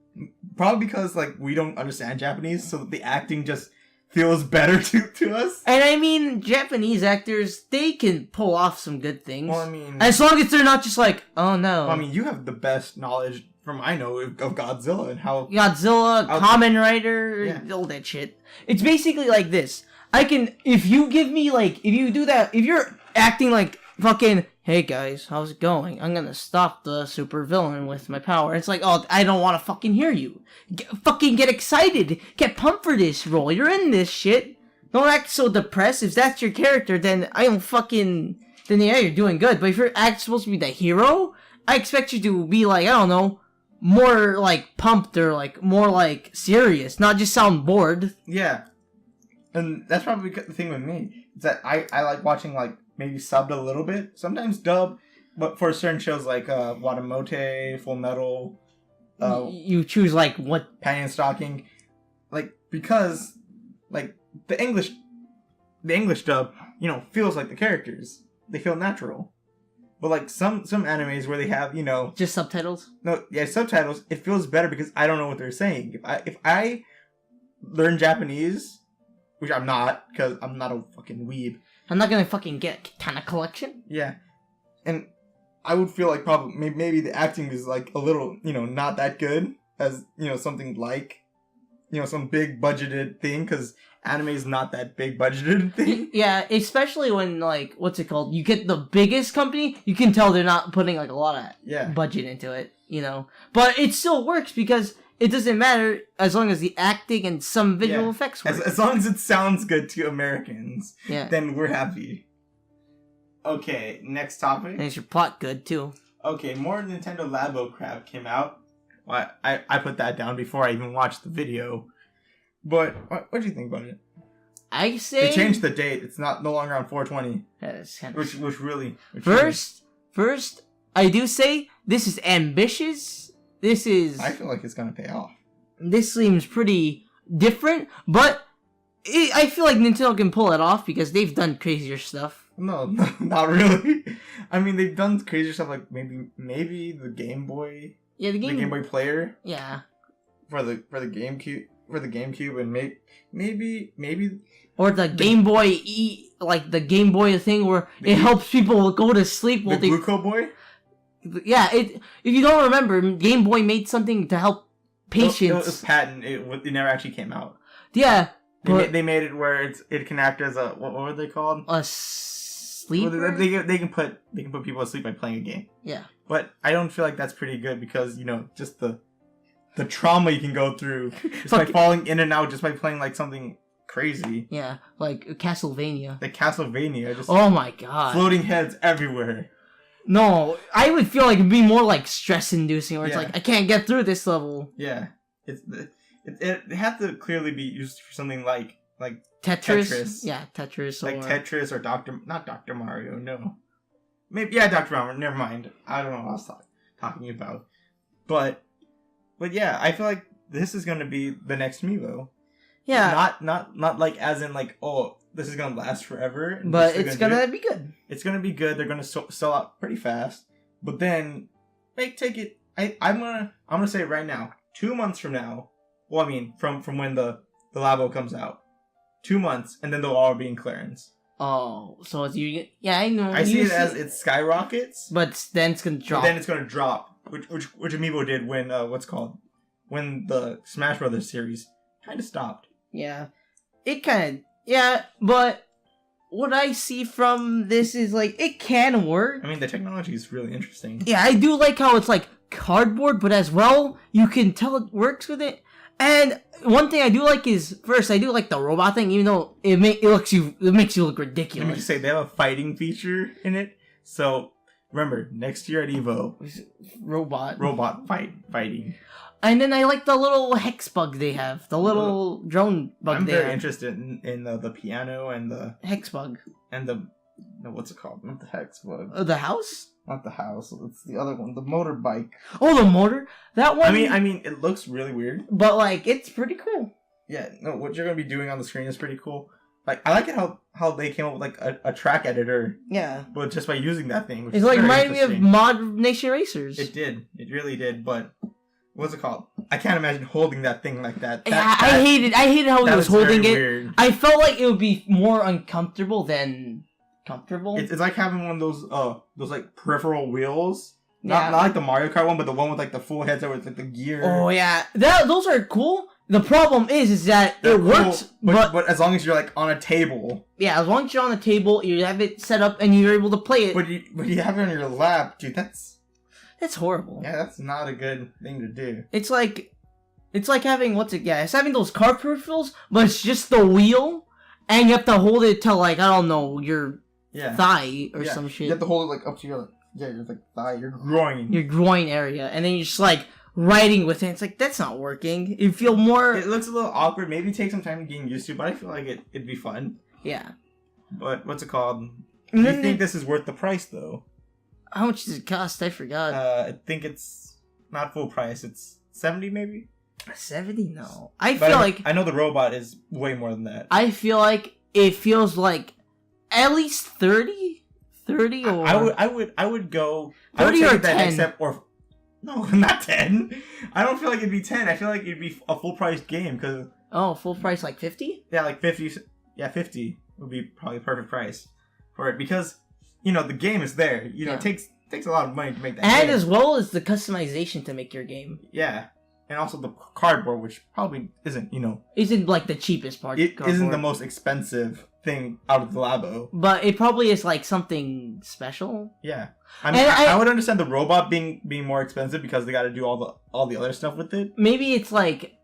Probably because, like, we don't understand Japanese, so the acting just feels better to us. And I mean, Japanese actors, they can pull off some good things. Well, I mean... as long as they're not just like, oh no. Well, I mean, you have the best knowledge from I know of Godzilla and how Godzilla, Kamen Rider, all that shit. It's basically like this. If you do that, if you're acting like fucking, hey guys, how's it going? I'm gonna stop the supervillain with my power. It's like, oh, I don't want to fucking hear you. Fucking get excited. Get pumped for this role. You're in this shit. Don't act so depressed. If that's your character, then then yeah, you're doing good. But if you're supposed to be the hero, I expect you to be like, I don't know, more like pumped or like more like serious, not just sound bored. Yeah. And that's probably the thing with me. Is that I like watching like maybe subbed a little bit, sometimes dubbed, but for certain shows like Watamote, Full Metal, you choose like what Panty and Stocking, like because like the English dub, feels like the characters. They feel natural. But like some animes where they have, just subtitles. No, yeah, subtitles. It feels better because I don't know what they're saying. If I learn Japanese, which I'm not, because I'm not a fucking weeb. I'm not gonna fucking get Katana Collection. Yeah, and I would feel like probably maybe the acting is like a little, not that good as something like, some big budgeted thing, because anime is not that big budgeted thing. Yeah, especially when like what's it called? You get the biggest company, you can tell they're not putting like a lot of budget into it, But it still works because it doesn't matter as long as the acting and some visual effects work. As long as it sounds good to Americans, yeah, then we're happy. Okay, next topic. And is your plot good too? Okay, more Nintendo Labo crap came out. Well, I put that down before I even watched the video. But what do you think about it? I say they changed the date. It's no longer on 420. Which really first I do say this is ambitious. I feel like it's gonna pay off. This seems pretty different, but I feel like Nintendo can pull it off because they've done crazier stuff. No, not really. I mean, they've done crazier stuff like maybe the Game Boy. Yeah, the Game Boy player. Yeah. For the GameCube, and maybe. Or the Game Boy like the Game Boy thing where it helps people go to sleep while the Gluco Boy. Yeah, if you don't remember, Game Boy made something to help patients. It was patent. It never actually came out. Yeah, they made it where it can act as a what were they called? A sleeper. Well, they can put people asleep by playing a game. Yeah, but I don't feel like that's pretty good because just the trauma you can go through just by falling in and out just by playing like something crazy. Yeah, like Castlevania. Just oh my god, floating heads everywhere. No, I would feel like it'd be more like stress-inducing, where it's like, I can't get through this level. Yeah. It had to clearly be used for something like Tetris. Yeah, Tetris. Like Tetris or not Dr. Mario, no. Maybe, yeah, Dr. Mario, never mind. I don't know what I was talking about. But yeah, I feel like this is going to be the next Amiibo. Yeah. Not like as in like, oh, this is going to last forever. But it's going to be good. It's going to be good. They're going to sell out pretty fast. But then, take it. I'm going to say it right now. 2 months from now. Well, I mean, from when the Labo comes out. 2 months, and then they'll all be in clearance. Oh, so it's you? Yeah, I know. I see it as it skyrockets. But then it's going to drop. But then it's going to drop. Which Amiibo did when, when the Smash Brothers series kind of stopped. Yeah. It kind of... Yeah, but what I see from this is, like, it can work. I mean, the technology is really interesting. Yeah, I do like how it's, like, cardboard, but as well, you can tell it works with it. And one thing I do like is, first, I do like the robot thing, even though it makes you look ridiculous. Let me just say, they have a fighting feature in it. So, remember, next year at EVO... Robot fighting. And then I like the little hex bug they have. The little drone bug I'm very interested in the piano and the... Hex bug. And the... No, what's it called? Not the hex bug. The house? Not the house. It's the other one. The motorbike. Oh, the motor? That one? I mean, it looks really weird. But, like, it's pretty cool. Yeah, no, what you're going to be doing on the screen is pretty cool. Like, I like it how they came up with, like, a track editor. Yeah. But just by using that thing. Which it's like reminded me of Mod Nation Racers. It did. It really did, but... What's it called? I can't imagine holding that thing like that. I hated how he was holding it. Weird. I felt like it would be more uncomfortable than comfortable. It's like having one of those like peripheral wheels Not like the Mario Kart one, but the one with like the full headset with like the gear. Oh yeah, those are cool. The problem is that They're it works, cool, but as long as you're like on a table. Yeah, as long as you're on the table, you have it set up, and you're able to play it. But you have it on your lap, dude. That's horrible. Yeah, that's not a good thing to do. It's like having it's having those car peripherals, but it's just the wheel, and you have to hold it to like, I don't know, your thigh or some shit. You have to hold it like up to your your like thigh, your groin. Your groin area, and then you're just like riding with it. It's like, that's not working. You feel more. It looks a little awkward. Maybe take some time getting used to, but I feel like it'd be fun. Yeah. But what's it called? Do you think this is worth the price though? How much does it cost? I forgot. I think it's not full price. It's 70 maybe. 70? No. I know the robot is way more than that. I feel like it feels like at least 30? 30 or I would go 30 or 10. No, not 10. I don't feel like it'd be 10. I feel like it'd be a full price game because full price like 50? Yeah, like 50. Yeah, 50 would be probably a perfect price for it because the game is there. It takes a lot of money to make that game. And as well as the customization to make your game. Yeah. And also the cardboard, which probably isn't like the cheapest part. It isn't the most expensive thing out of the Labo. But it probably is like something special. Yeah. I mean, I would understand the robot being more expensive because they got to do all the other stuff with it. Maybe it's like,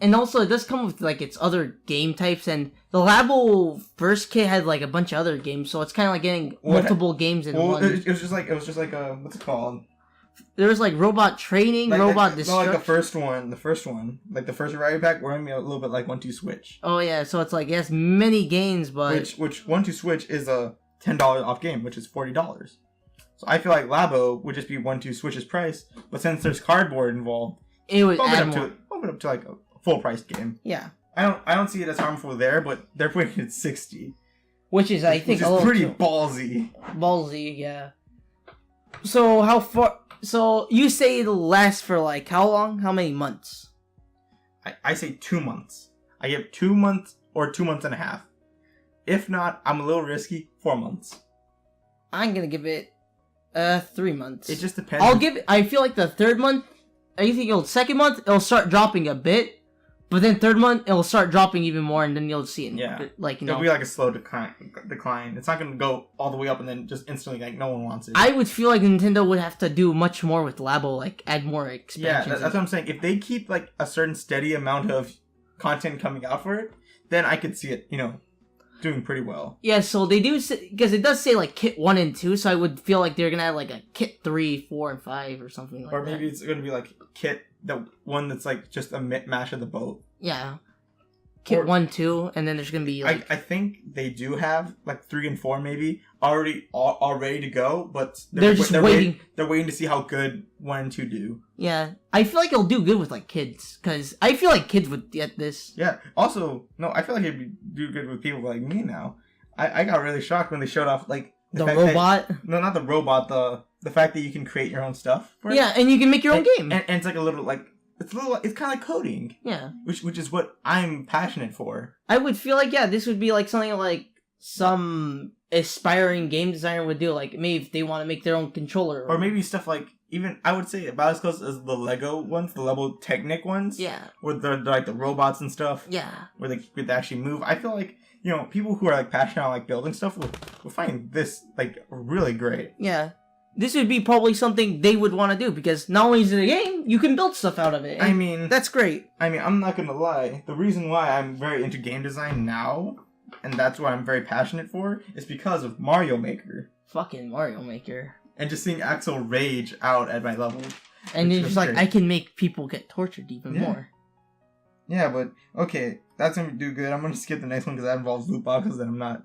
and also it does come with like its other game types, and the Labo first kit had like a bunch of other games, so it's kind of like getting multiple games in one. It was just like what's it called? There was like robot training, robot destruction. No, like the first one, like the first variety pack, were a little bit like 1-2 Switch. Oh yeah, so it's like yes, many games, but which 1-2 Switch is a $10 off game, which is $40. So I feel like Labo would just be 1-2 Switch's price, but since there's cardboard involved, it would bump it up to like a full price game. Yeah, I don't see it as harmful there, but they're putting it at 60, which is I think pretty ballsy. Ballsy, yeah. So how far? So you say it'll last for like how long? How many months? I say 2 months. I give 2 months or 2 months and a half. If not, I'm a little risky. 4 months. I'm gonna give it 3 months. It just depends. I feel like the third month. I think second month it'll start dropping a bit, but then third month it'll start dropping even more, and then you'll see it. Yeah, like it'll be like a slow decline. It's not gonna go all the way up and then just instantly like no one wants it. I would feel like Nintendo would have to do much more with Labo, like add more expansions. Yeah, that's what I'm saying. If they keep like a certain steady amount of content coming out for it, then I could see it, doing pretty well. Yeah, so they do because it does say like Kit 1 and 2, so I would feel like they're gonna add like a Kit 3, 4, and 5 or something like that. Or maybe it's gonna be like Kit, the one that's like just a mash of the boat. Yeah. Kit 1, 2, and then there's gonna be like... I think they do have like 3 and 4 maybe all ready to go, but they're just waiting. They're waiting to see how good 1 and 2 do. Yeah, I feel like it'll do good with like kids, because I feel like kids would get this. Yeah. Also, no, I feel like it'd do good with people like me now. I got really shocked when they showed off like the robot. No, not the robot. The fact that you can create your own stuff. Yeah, and you can make your own game. And it's like a little like. It's kind of like coding. Yeah. Which is what I'm passionate for. I would feel like, this would be like something like some aspiring game designer would do. Like, maybe if they want to make their own controller. Or maybe stuff like, even, I would say about as close as the Lego ones, the Lego Technic ones. Yeah. Where they're like the robots and stuff. Yeah. Where they could actually move. I feel like, people who are like passionate about like building stuff will find this like really great. Yeah. This would be probably something they would want to do, because not only is it a game, you can build stuff out of it. I mean... That's great. I mean, I'm not gonna lie. The reason why I'm very into game design now, and that's what I'm very passionate for, is because of Mario Maker. Fucking Mario Maker. And just seeing Axel rage out at my level. And it's just like, I can make people get tortured even more. Yeah, but, okay, that's gonna do good. I'm gonna skip the next one because that involves loot boxes and I'm not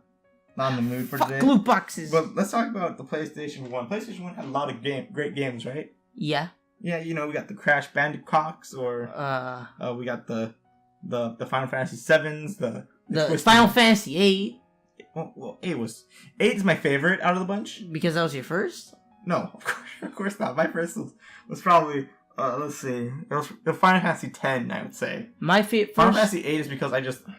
in the mood for today. Loot boxes. But let's talk about the PlayStation 1. PlayStation 1 had a lot of great games, right? Yeah. Yeah, we got the Crash Bandicocks, or we got the Final Fantasy 7s, the Final Fantasy 8. Well, 8 is my favorite out of the bunch. Because that was your first? No, of course not. My first was probably let's see. It was the Final Fantasy 10, I would say. My favorite. Final Fantasy 8 is because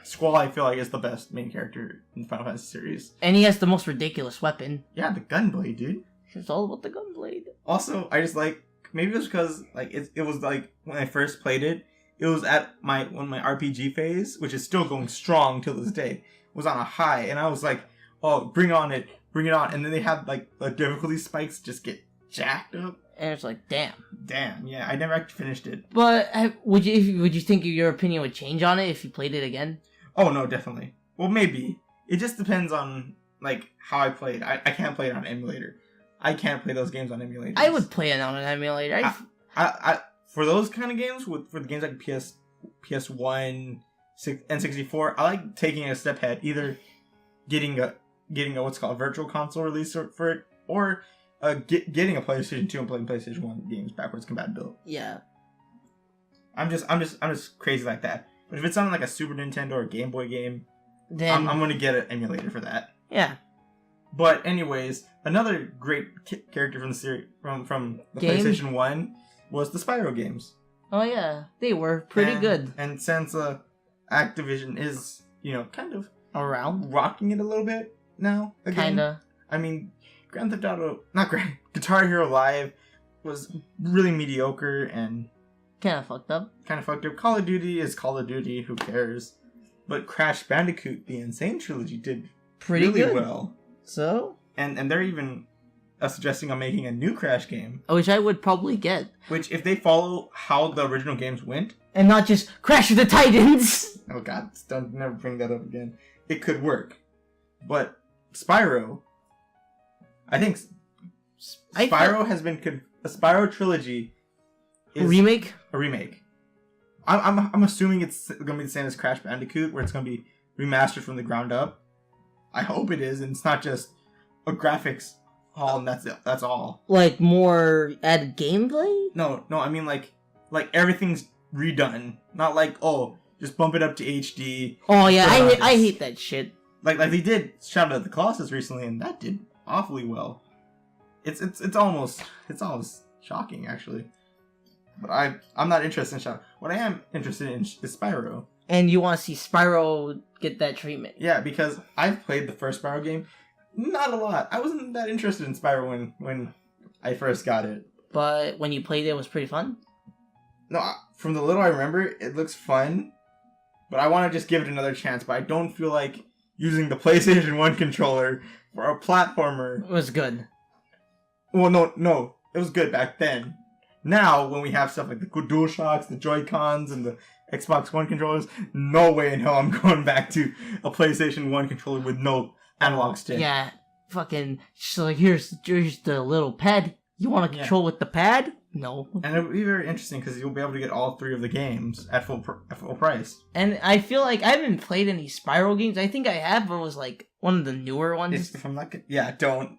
Squall, I feel like, is the best main character in the Final Fantasy series. And he has the most ridiculous weapon. Yeah, the gunblade, dude. It's all about the gunblade. Also, I just like, maybe it was because like it was like when I first played it, it was at my RPG phase, which is still going strong till this day, was on a high, and I was like, oh, bring it on, and then they had like the difficulty spikes just get jacked up, and it's like, damn, yeah, I never actually finished it. But would you think your opinion would change on it if you played it again? Oh no, definitely. Well, maybe it just depends on like how I played. I can't play it on emulator. I can't play those games on emulators. I would play it on an emulator. I for those kind of games, for the games like PS1, N64, I like taking it a step ahead. Either getting a what's called a virtual console release for it, or getting a PlayStation 2 and playing PlayStation 1 games backwards compatible. Yeah. I'm just crazy like that. But if it's on like a Super Nintendo or Game Boy game, then I'm gonna get an emulator for that. Yeah. But anyways, another great character from the series from the PlayStation 1 was the Spyro games. Oh yeah, they were pretty good. And since Activision is, kind of around rocking it a little bit now again. Kinda. I mean, Guitar Hero Live was really mediocre and kind of fucked up. Call of Duty is Call of Duty, who cares? But Crash Bandicoot, the Insane Trilogy, did pretty really good. well. So? And they're even suggesting on making a new Crash game. Which I would probably get. Which, if they follow how the original games went... And not just Crash of the Titans! Oh god, don't never bring that up again. It could work. But Spyro... I think Spyro has been... A Spyro trilogy is... A remake? A remake. I'm assuming it's going to be the same as Crash Bandicoot, where it's going to be remastered from the ground up. I hope it is, and it's not just a graphics haul and that's it. That's all. Like more added gameplay? No, I mean like everything's redone. Not like, oh, just bump it up to HD. Oh yeah, I hate that shit. Like they did Shadow of the Colossus recently, and that did awfully well. It's almost shocking actually. But I'm not interested in Shadow. What I am interested in is Spyro. And you want to see Spyro get that treatment? Yeah, because I've played the first Spyro game. Not a lot. I wasn't that interested in Spyro when I first got it. But when you played it, it was pretty fun? No, from the little I remember, it looks fun. But I want to just give it another chance. But I don't feel like using the PlayStation 1 controller for a platformer. It was good. Well, no. It was good back then. Now, when we have stuff like the DualShocks, the Joy-Cons, and the Xbox One controllers, no way in hell I'm going back to a PlayStation 1 controller with no analog stick. Yeah, fucking, so here's the little pad. You want to control with the pad? No. And it'll be very interesting because you'll be able to get all three of the games at full price. And I feel like I haven't played any Spyro games. I think I have, but it was like one of the newer ones. If I'm not don't.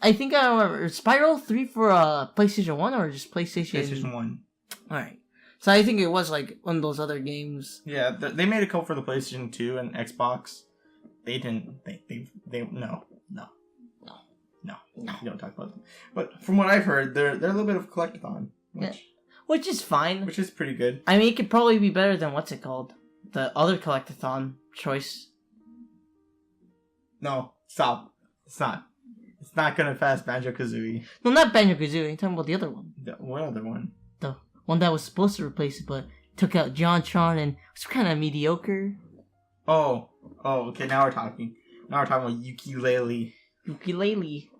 I think I remember Spyro 3 for PlayStation 1 or just PlayStation 1. Alright. So I think it was like one of those other games. Yeah, they made a couple for the PlayStation 2 and Xbox. They didn't. No. You don't talk about them. But from what I've heard, they're a little bit of a collectathon. Which is fine. Which is pretty good. I mean, it could probably be better than what's it called? The other collectathon choice. No, stop. It's not. It's not gonna pass Banjo-Kazooie. No, not Banjo-Kazooie. I'm talking about the other one. What other one? The one that was supposed to replace it, but took out JonTron and was kind of mediocre. Oh, okay. Now we're talking about Ukulele.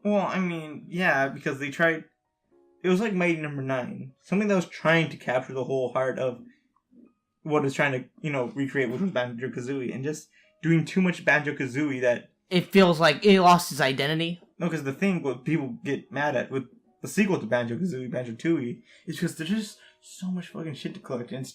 Well, I mean, yeah, because they tried. It was like Mighty Number 9, something that was trying to capture the whole heart of what it's trying to, recreate, which was Banjo-Kazooie, and just doing too much Banjo-Kazooie that it feels like it lost its identity. No, because the thing what people get mad at with the sequel to Banjo-Kazooie, Banjo-Tooie, is because there's just so much fucking shit to collect, and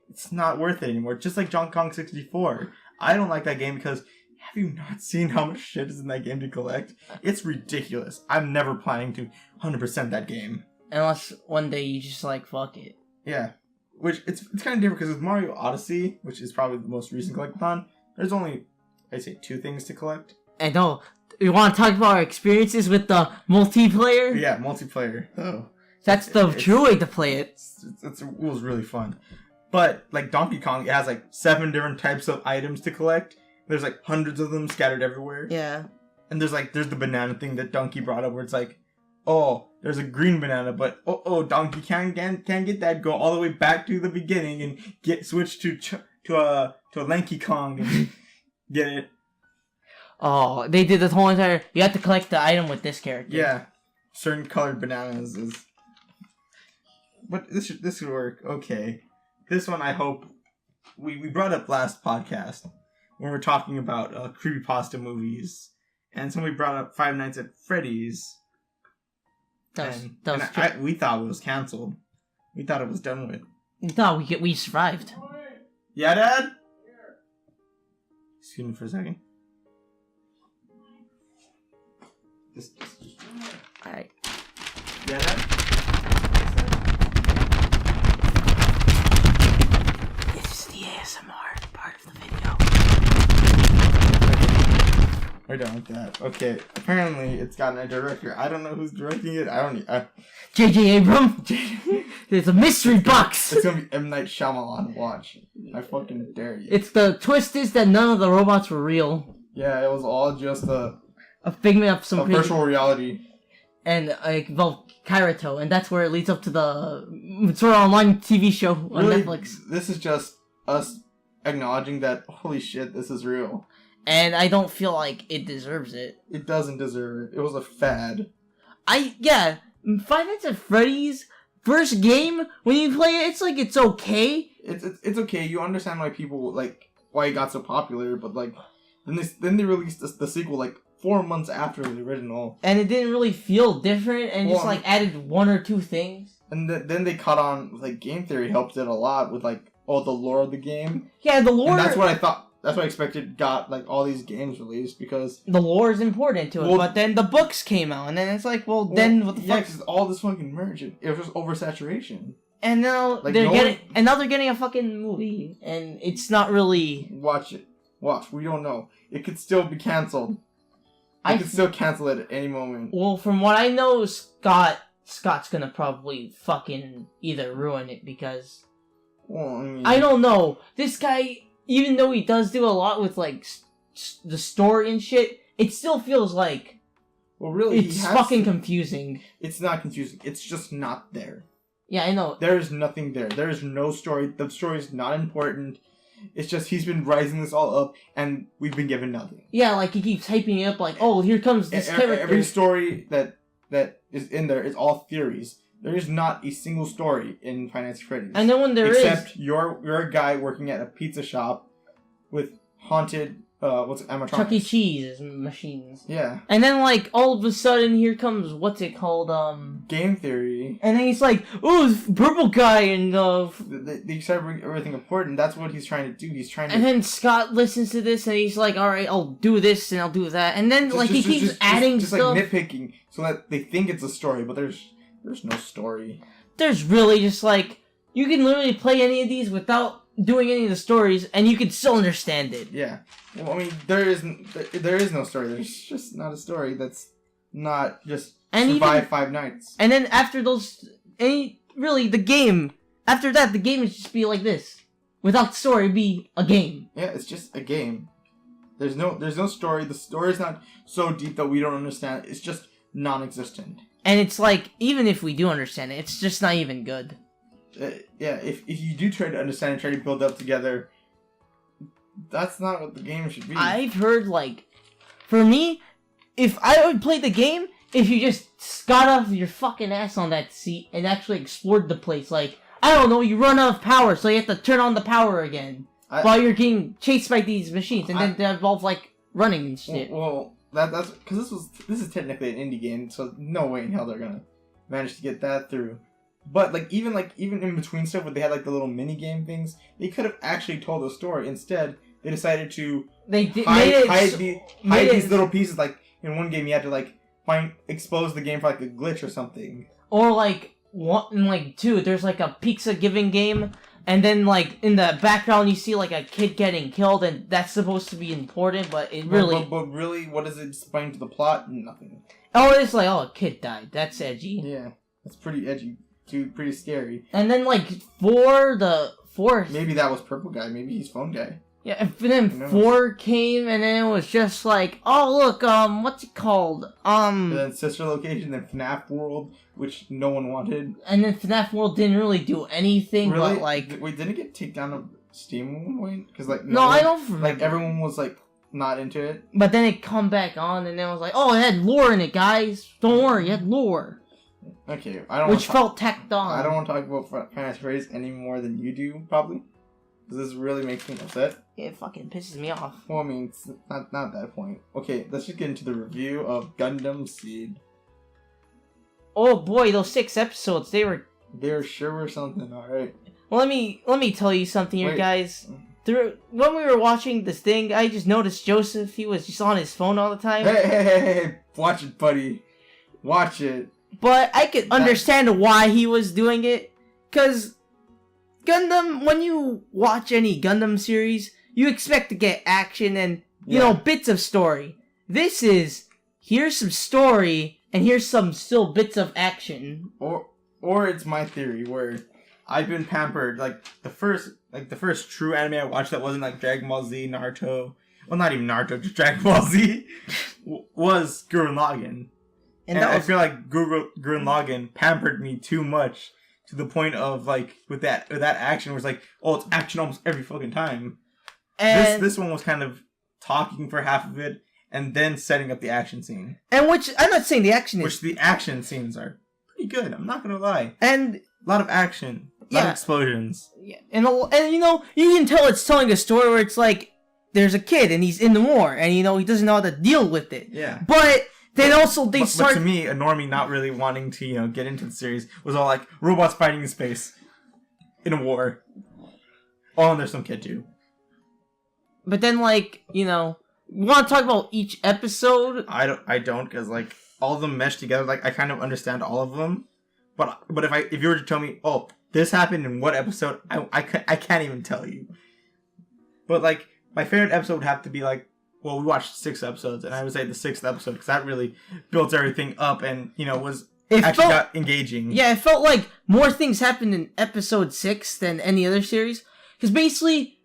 it's not worth it anymore. Just like Donkey Kong 64. I don't like that game because have you not seen how much shit is in that game to collect? It's ridiculous. I'm never planning to 100% that game. Unless one day you just fuck it. Yeah. Which, it's kind of different because with Mario Odyssey, which is probably the most recent collectathon, there's only, I'd say, 2 things to collect. I know. You want to talk about our experiences with the multiplayer? Yeah, multiplayer. Oh. That's the true way to play it. It was really fun. But, like Donkey Kong, it has 7 different types of items to collect. There's hundreds of them scattered everywhere. Yeah. And there's the banana thing that Donkey brought up where it's like, oh, there's a green banana, but Donkey can't get that. Go all the way back to the beginning and switch to a Lanky Kong and get it. Oh, they did the whole entire. You have to collect the item with this character. Yeah, certain colored bananas is. But this should work. Okay, this one I hope we brought up last podcast when we were talking about creepypasta movies, and somebody brought up Five Nights at Freddy's. We thought it was canceled. We thought it was done with. We thought we survived. Yeah, Dad? Excuse me for a second. Just. Alright. Yeah, Dad? It's the ASMR part of the video. We're done with that. Okay, apparently it's gotten a director. I don't know who's directing it. J.J. Abrams? There's a mystery box! It's gonna be M. Night Shyamalan. Watch. I fucking dare you. It's the twist is that none of the robots were real. Yeah, it was all just a figment of some virtual reality. And involved Kairato, and that's where it leads up to the Sword Art Online TV show on Netflix. This is just us acknowledging that, holy shit, this is real. And I don't feel like it deserves it. It doesn't deserve it. It was a fad. Five Nights at Freddy's first game, when you play it, it's like, it's okay. It's okay. You understand why people, why it got so popular, but, then they released the sequel, 4 months after the original. And it didn't really feel different, and added one or two things. And then they caught on, game theory helped it a lot with, the lore of the game. Yeah, the lore... And that's what I thought... That's what I expected got, all these games released, because... The lore is important to it, but then the books came out, and then it's then what the fuck? Yeah, because all this fucking merge, it was just oversaturation. And now they're getting a fucking movie, and it's not really... Watch it. Watch. We don't know. It could still be canceled. I could still cancel it at any moment. Well, from what I know, Scott's gonna probably fucking either ruin it, because... Well, I don't know. This guy... Even though he does do a lot with, the story and shit, it still feels like... Well, really, it's fucking confusing. It's not confusing. It's just not there. Yeah, I know. There is nothing there. There is no story. The story is not important. It's just he's been rising this all up, and we've been given nothing. Yeah, he keeps hyping it up, oh, here comes this character. Every story that is in there is all theories. There is not a single story in Five Nights at Freddy's. And then when there except you're a guy working at a pizza shop with haunted, animatronics. Chuck E. Cheese machines. Yeah. And then, all of a sudden, here comes, what's it called, Game theory. And then he's oh, this purple guy, and, They start bringing everything important. That's what he's trying to do. He's trying to... And then Scott listens to this, and he's alright, I'll do this, and I'll do that. And then, he keeps adding stuff. Just nitpicking, so that they think it's a story, but there's no story. There's really just, you can literally play any of these without doing any of the stories, and you can still understand it. Yeah. Well, I mean, there is no story. There's just not a story that's not just survive 5 nights. And then after those... the game... After that, the game would just be like this. Without story, it'd be a game. Yeah, it's just a game. There's no story. The story's not so deep that we don't understand. It's just non-existent. And it's even if we do understand it, it's just not even good. Yeah, if you do try to understand and try to build up together, that's not what the game should be. I've heard, for me, if I would play the game, if you just got off your fucking ass on that seat and actually explored the place, I don't know, you run out of power, so you have to turn on the power again while you're getting chased by these machines, and then they involve, running and shit. Well, that's because this is technically an indie game, so no way in hell they're gonna manage to get that through. But even in between stuff where they had the little mini game things, they could have actually told a story. Instead, they decided to hide these little pieces. In one game, you had to expose the game for a glitch or something. Or one, 2, there's a pizza giving game, and then in the background you see a kid getting killed, and that's supposed to be important, but it really. But really, what does it explain to the plot? Nothing. Oh, it's a kid died. That's edgy. Yeah, that's pretty edgy. Pretty scary. And then, for... Maybe that was Purple Guy. Maybe he's Phone Guy. Yeah, and then 4 came, and then it was just like, oh look, what's it called? And then Sister Location, then FNAF World, which no one wanted. And then FNAF World didn't really do anything, really? but like... Wait, didn't it get taken down of Steam at one point? Because like... No, I don't remember. Like, everyone was like, not into it. But then it come back on, and then it was like, oh, it had lore in it, guys. Don't worry, it had lore. Okay, I don't Which felt tacked on. I don't want to talk about Final Fantasy any more than you do, probably. Because this really makes me upset. It fucking pisses me off. Well, I mean, it's not that point. Okay, let's just get into the review of Gundam Seed. Oh boy, those 6 episodes, they were sure were something, alright. Well, let me tell you something here, guys. When we were watching this thing, I just noticed Joseph, he was just on his phone all the time. Hey, watch it, buddy. Watch it. But I could understand why he was doing it. Because Gundam, when you watch any Gundam series, you expect to get action and, you know, bits of story. This is, here's some story, and here's some still bits of action. Or it's my theory, where I've been pampered, like, the first true anime I watched that wasn't like Dragon Ball Z, Naruto, well, not even Naruto, just Dragon Ball Z, was Gurren Lagann. And I feel like Gurren Lagann pampered me too much to the point of, like, with that action, where it's like, oh, it's action almost every fucking time. And this one was kind of talking for half of it, and then setting up the action scene. And which, I'm not saying the action Which the action scenes are pretty good, I'm not gonna lie. And a lot of action. A lot of explosions. Yeah. And you know, you can tell it's telling a story where it's like, there's a kid, and he's in the war, and, you know, he doesn't know how to deal with it. Yeah. But then also they start... But to me, a normie not really wanting to, you know, get into the series was all like, robots fighting in space. In a war. Oh, and there's some kid too. But then, like, you know, you want to talk about each episode? I don't, because, like, all of them mesh together. Like, I kind of understand all of them. But if you were to tell me, oh, this happened in what episode, I can't even tell you. But, like, my favorite episode would have to be, like, well, we watched 6 episodes, and I would say the 6th episode, because that really built everything up and, you know, got engaging. Yeah, it felt like more things happened in episode 6 than any other series. Because basically,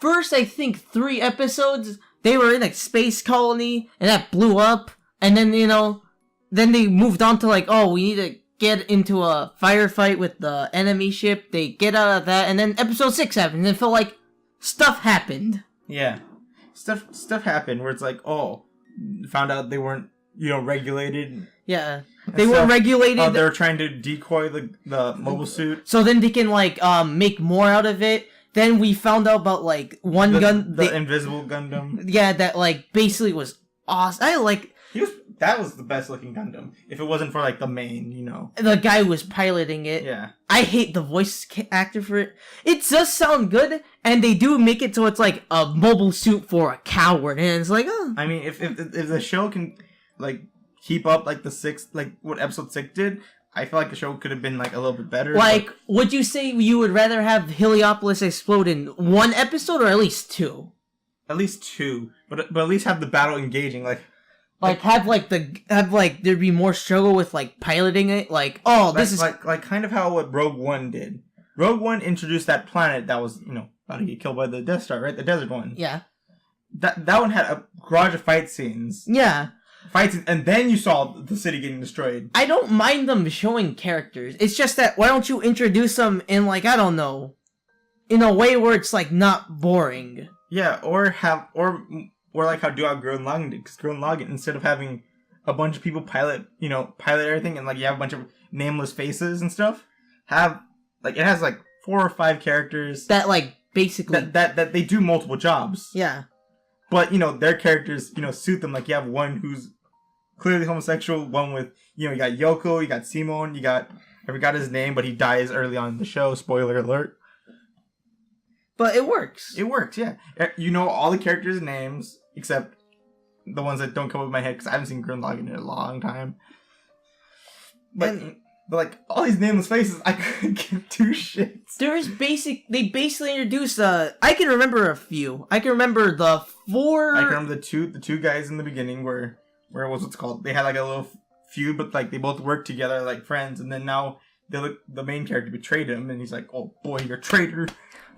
first, I think, 3 episodes, they were in a space colony, and that blew up. And then, you know, then they moved on to, like, oh, we need to get into a firefight with the enemy ship. They get out of that, and then episode 6 happened, and it felt like stuff happened. Yeah. Stuff happened where it's like, oh, found out they weren't, you know, regulated. Yeah. They weren't regulated. They were trying to decoy the mobile suit. So then they can, like, make more out of it. Then we found out about, like, the invisible Gundam. Yeah, that, like, basically was awesome. That was the best looking Gundam. If it wasn't for, like, the main, you know. The guy who was piloting it. Yeah. I hate the voice actor for it. It does sound good, and they do make it so it's, like, a mobile suit for a coward. And it's like, oh. I mean, if the show can, like, keep up, like, what episode 6 did, I feel like the show could have been, like, a little bit better. Like, would you say you would rather have Heliopolis explode in 1 episode or at least 2? At least 2. But at least have the battle engaging, there'd be more struggle with, like, piloting it. Like, oh, this is... Like, kind of how what Rogue One did. Rogue One introduced that planet that was, you know, about to get killed by the Death Star, right? The desert one. Yeah. That one had a garage of fight scenes. Yeah. Fights, and then you saw the city getting destroyed. I don't mind them showing characters. It's just that, why don't you introduce them in, like, I don't know, in a way where it's, like, not boring. Yeah, or like how Gurren Lagann did, because Gurren Lagann, instead of having a bunch of people pilot everything, and, like, you have a bunch of nameless faces and stuff, it has, like, 4 or 5 characters that, like, basically that they do multiple jobs. Yeah. But, you know, their characters, you know, suit them. Like, you have one who's clearly homosexual, one with, you know, you got Yoko, you got Simon, I forgot his name, but he dies early on in the show, spoiler alert. But it works. It works, yeah. You know all the characters' names, except the ones that don't come up in my head, because I haven't seen Gurren Lagann in a long time. But like, all these nameless faces, I couldn't give 2 shits. They basically introduced, I can remember a few. I can remember the 4... I can remember the two guys in the beginning where what's called, they had, like, a little feud, but, like, they both worked together like friends, and then now the main character betrayed him, and he's like, oh boy, you're a traitor.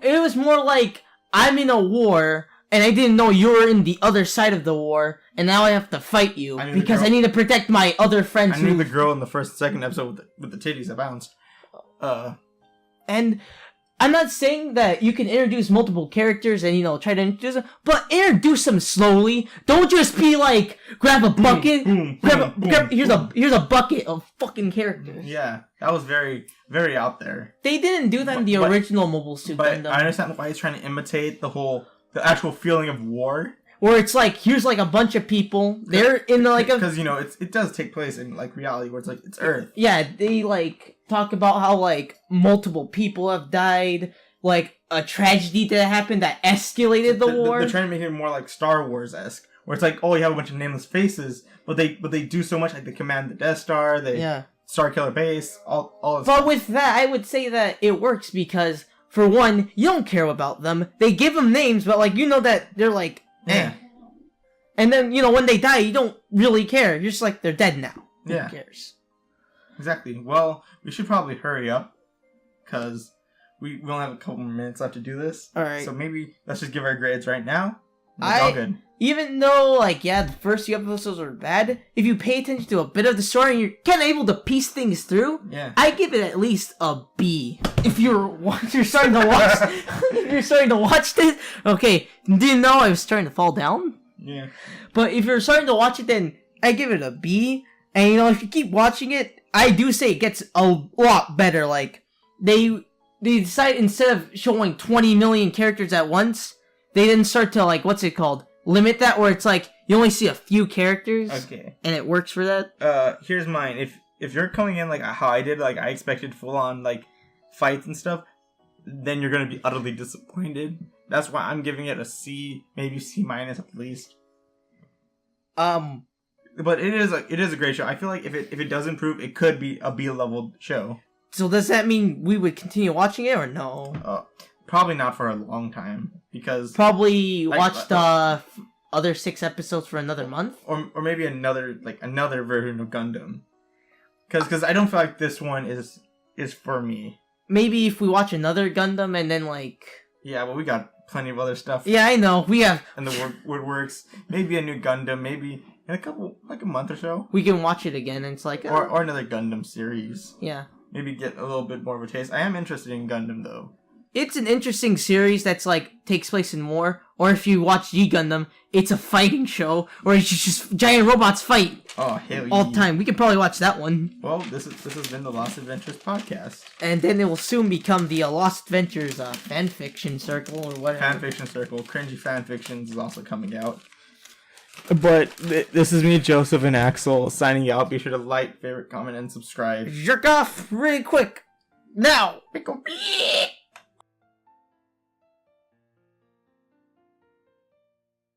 It was more like, I'm in a war, and I didn't know you were in the other side of the war, and now I have to fight you because I need to protect my other friends. I knew the girl in the first and second episode with the titties that bounced. And I'm not saying that you can introduce multiple characters and, try to introduce them, but introduce them slowly. Don't just be like, grab a bucket, here's a bucket of fucking characters. Yeah, that was very, very out there. They didn't do that in the original Mobile Suit Gundam. But I understand why he's trying to imitate the actual feeling of war. Where it's like, here's like a bunch of people, they're in like a... Because, it does take place in like reality where it's like, it's Earth. Yeah, they like talk about how like multiple people have died, like a tragedy that happened that escalated the war. They're trying to make it more like Star Wars-esque, where it's like, oh, you have a bunch of nameless faces, but they do so much, like they command the Death Star, Star Killer Base, all this But stuff. with that, I would say that it works because, for one, you don't care about them. They give them names, but like, that they're like, yeah. And then, when they die, you don't really care. You're just like, they're dead now. Yeah. Who cares? Exactly. Well, we should probably hurry up, because we only have a couple more minutes left to do this. Alright. So maybe let's just give our grades right now. All good. Even though, the first few episodes were bad, if you pay attention to a bit of the story and you're kind of able to piece things through, I give it at least a B. If you're starting to watch, this, okay, didn't know I was starting to fall down? Yeah. But if you're starting to watch it, then I give it a B. And if you keep watching it, I do say it gets a lot better. Like, they decide, instead of showing 20 million characters at once, they then start to, limit that, where it's like, you only see a few characters. Okay. And it works for that. Here's mine. If you're coming in, how I did, I expected full-on, fights and stuff, then you're gonna be utterly disappointed. That's why I'm giving it a C, maybe C- at least. But it is a great show. I feel like if it does improve, it could be a B-level show. So does that mean we would continue watching it, or no? Probably not for a long time, because probably watch the other 6 episodes for another month, or maybe another version of Gundam, because I don't feel like this one is for me. Maybe if we watch another Gundam and then yeah, well, we got plenty of other stuff. Yeah, I know we have, and the woodworks. Maybe a new Gundam. Maybe in a month or so, we can watch it again. And it's or another Gundam series. Yeah, maybe get a little bit more of a taste. I am interested in Gundam though. It's an interesting series that's takes place in war. Or if you watch G Gundam, it's a fighting show where it's just giant robots fight. Oh, hell yeah. All the time. We could probably watch that one. Well, this has been the Lost Adventures podcast. And then it will soon become the Lost Adventures fanfiction circle or whatever. Fanfiction circle. Cringy fanfictions is also coming out. But this is me, Joseph, and Axel signing out. Be sure to like, favorite, comment, and subscribe. Jerk off really quick. Now.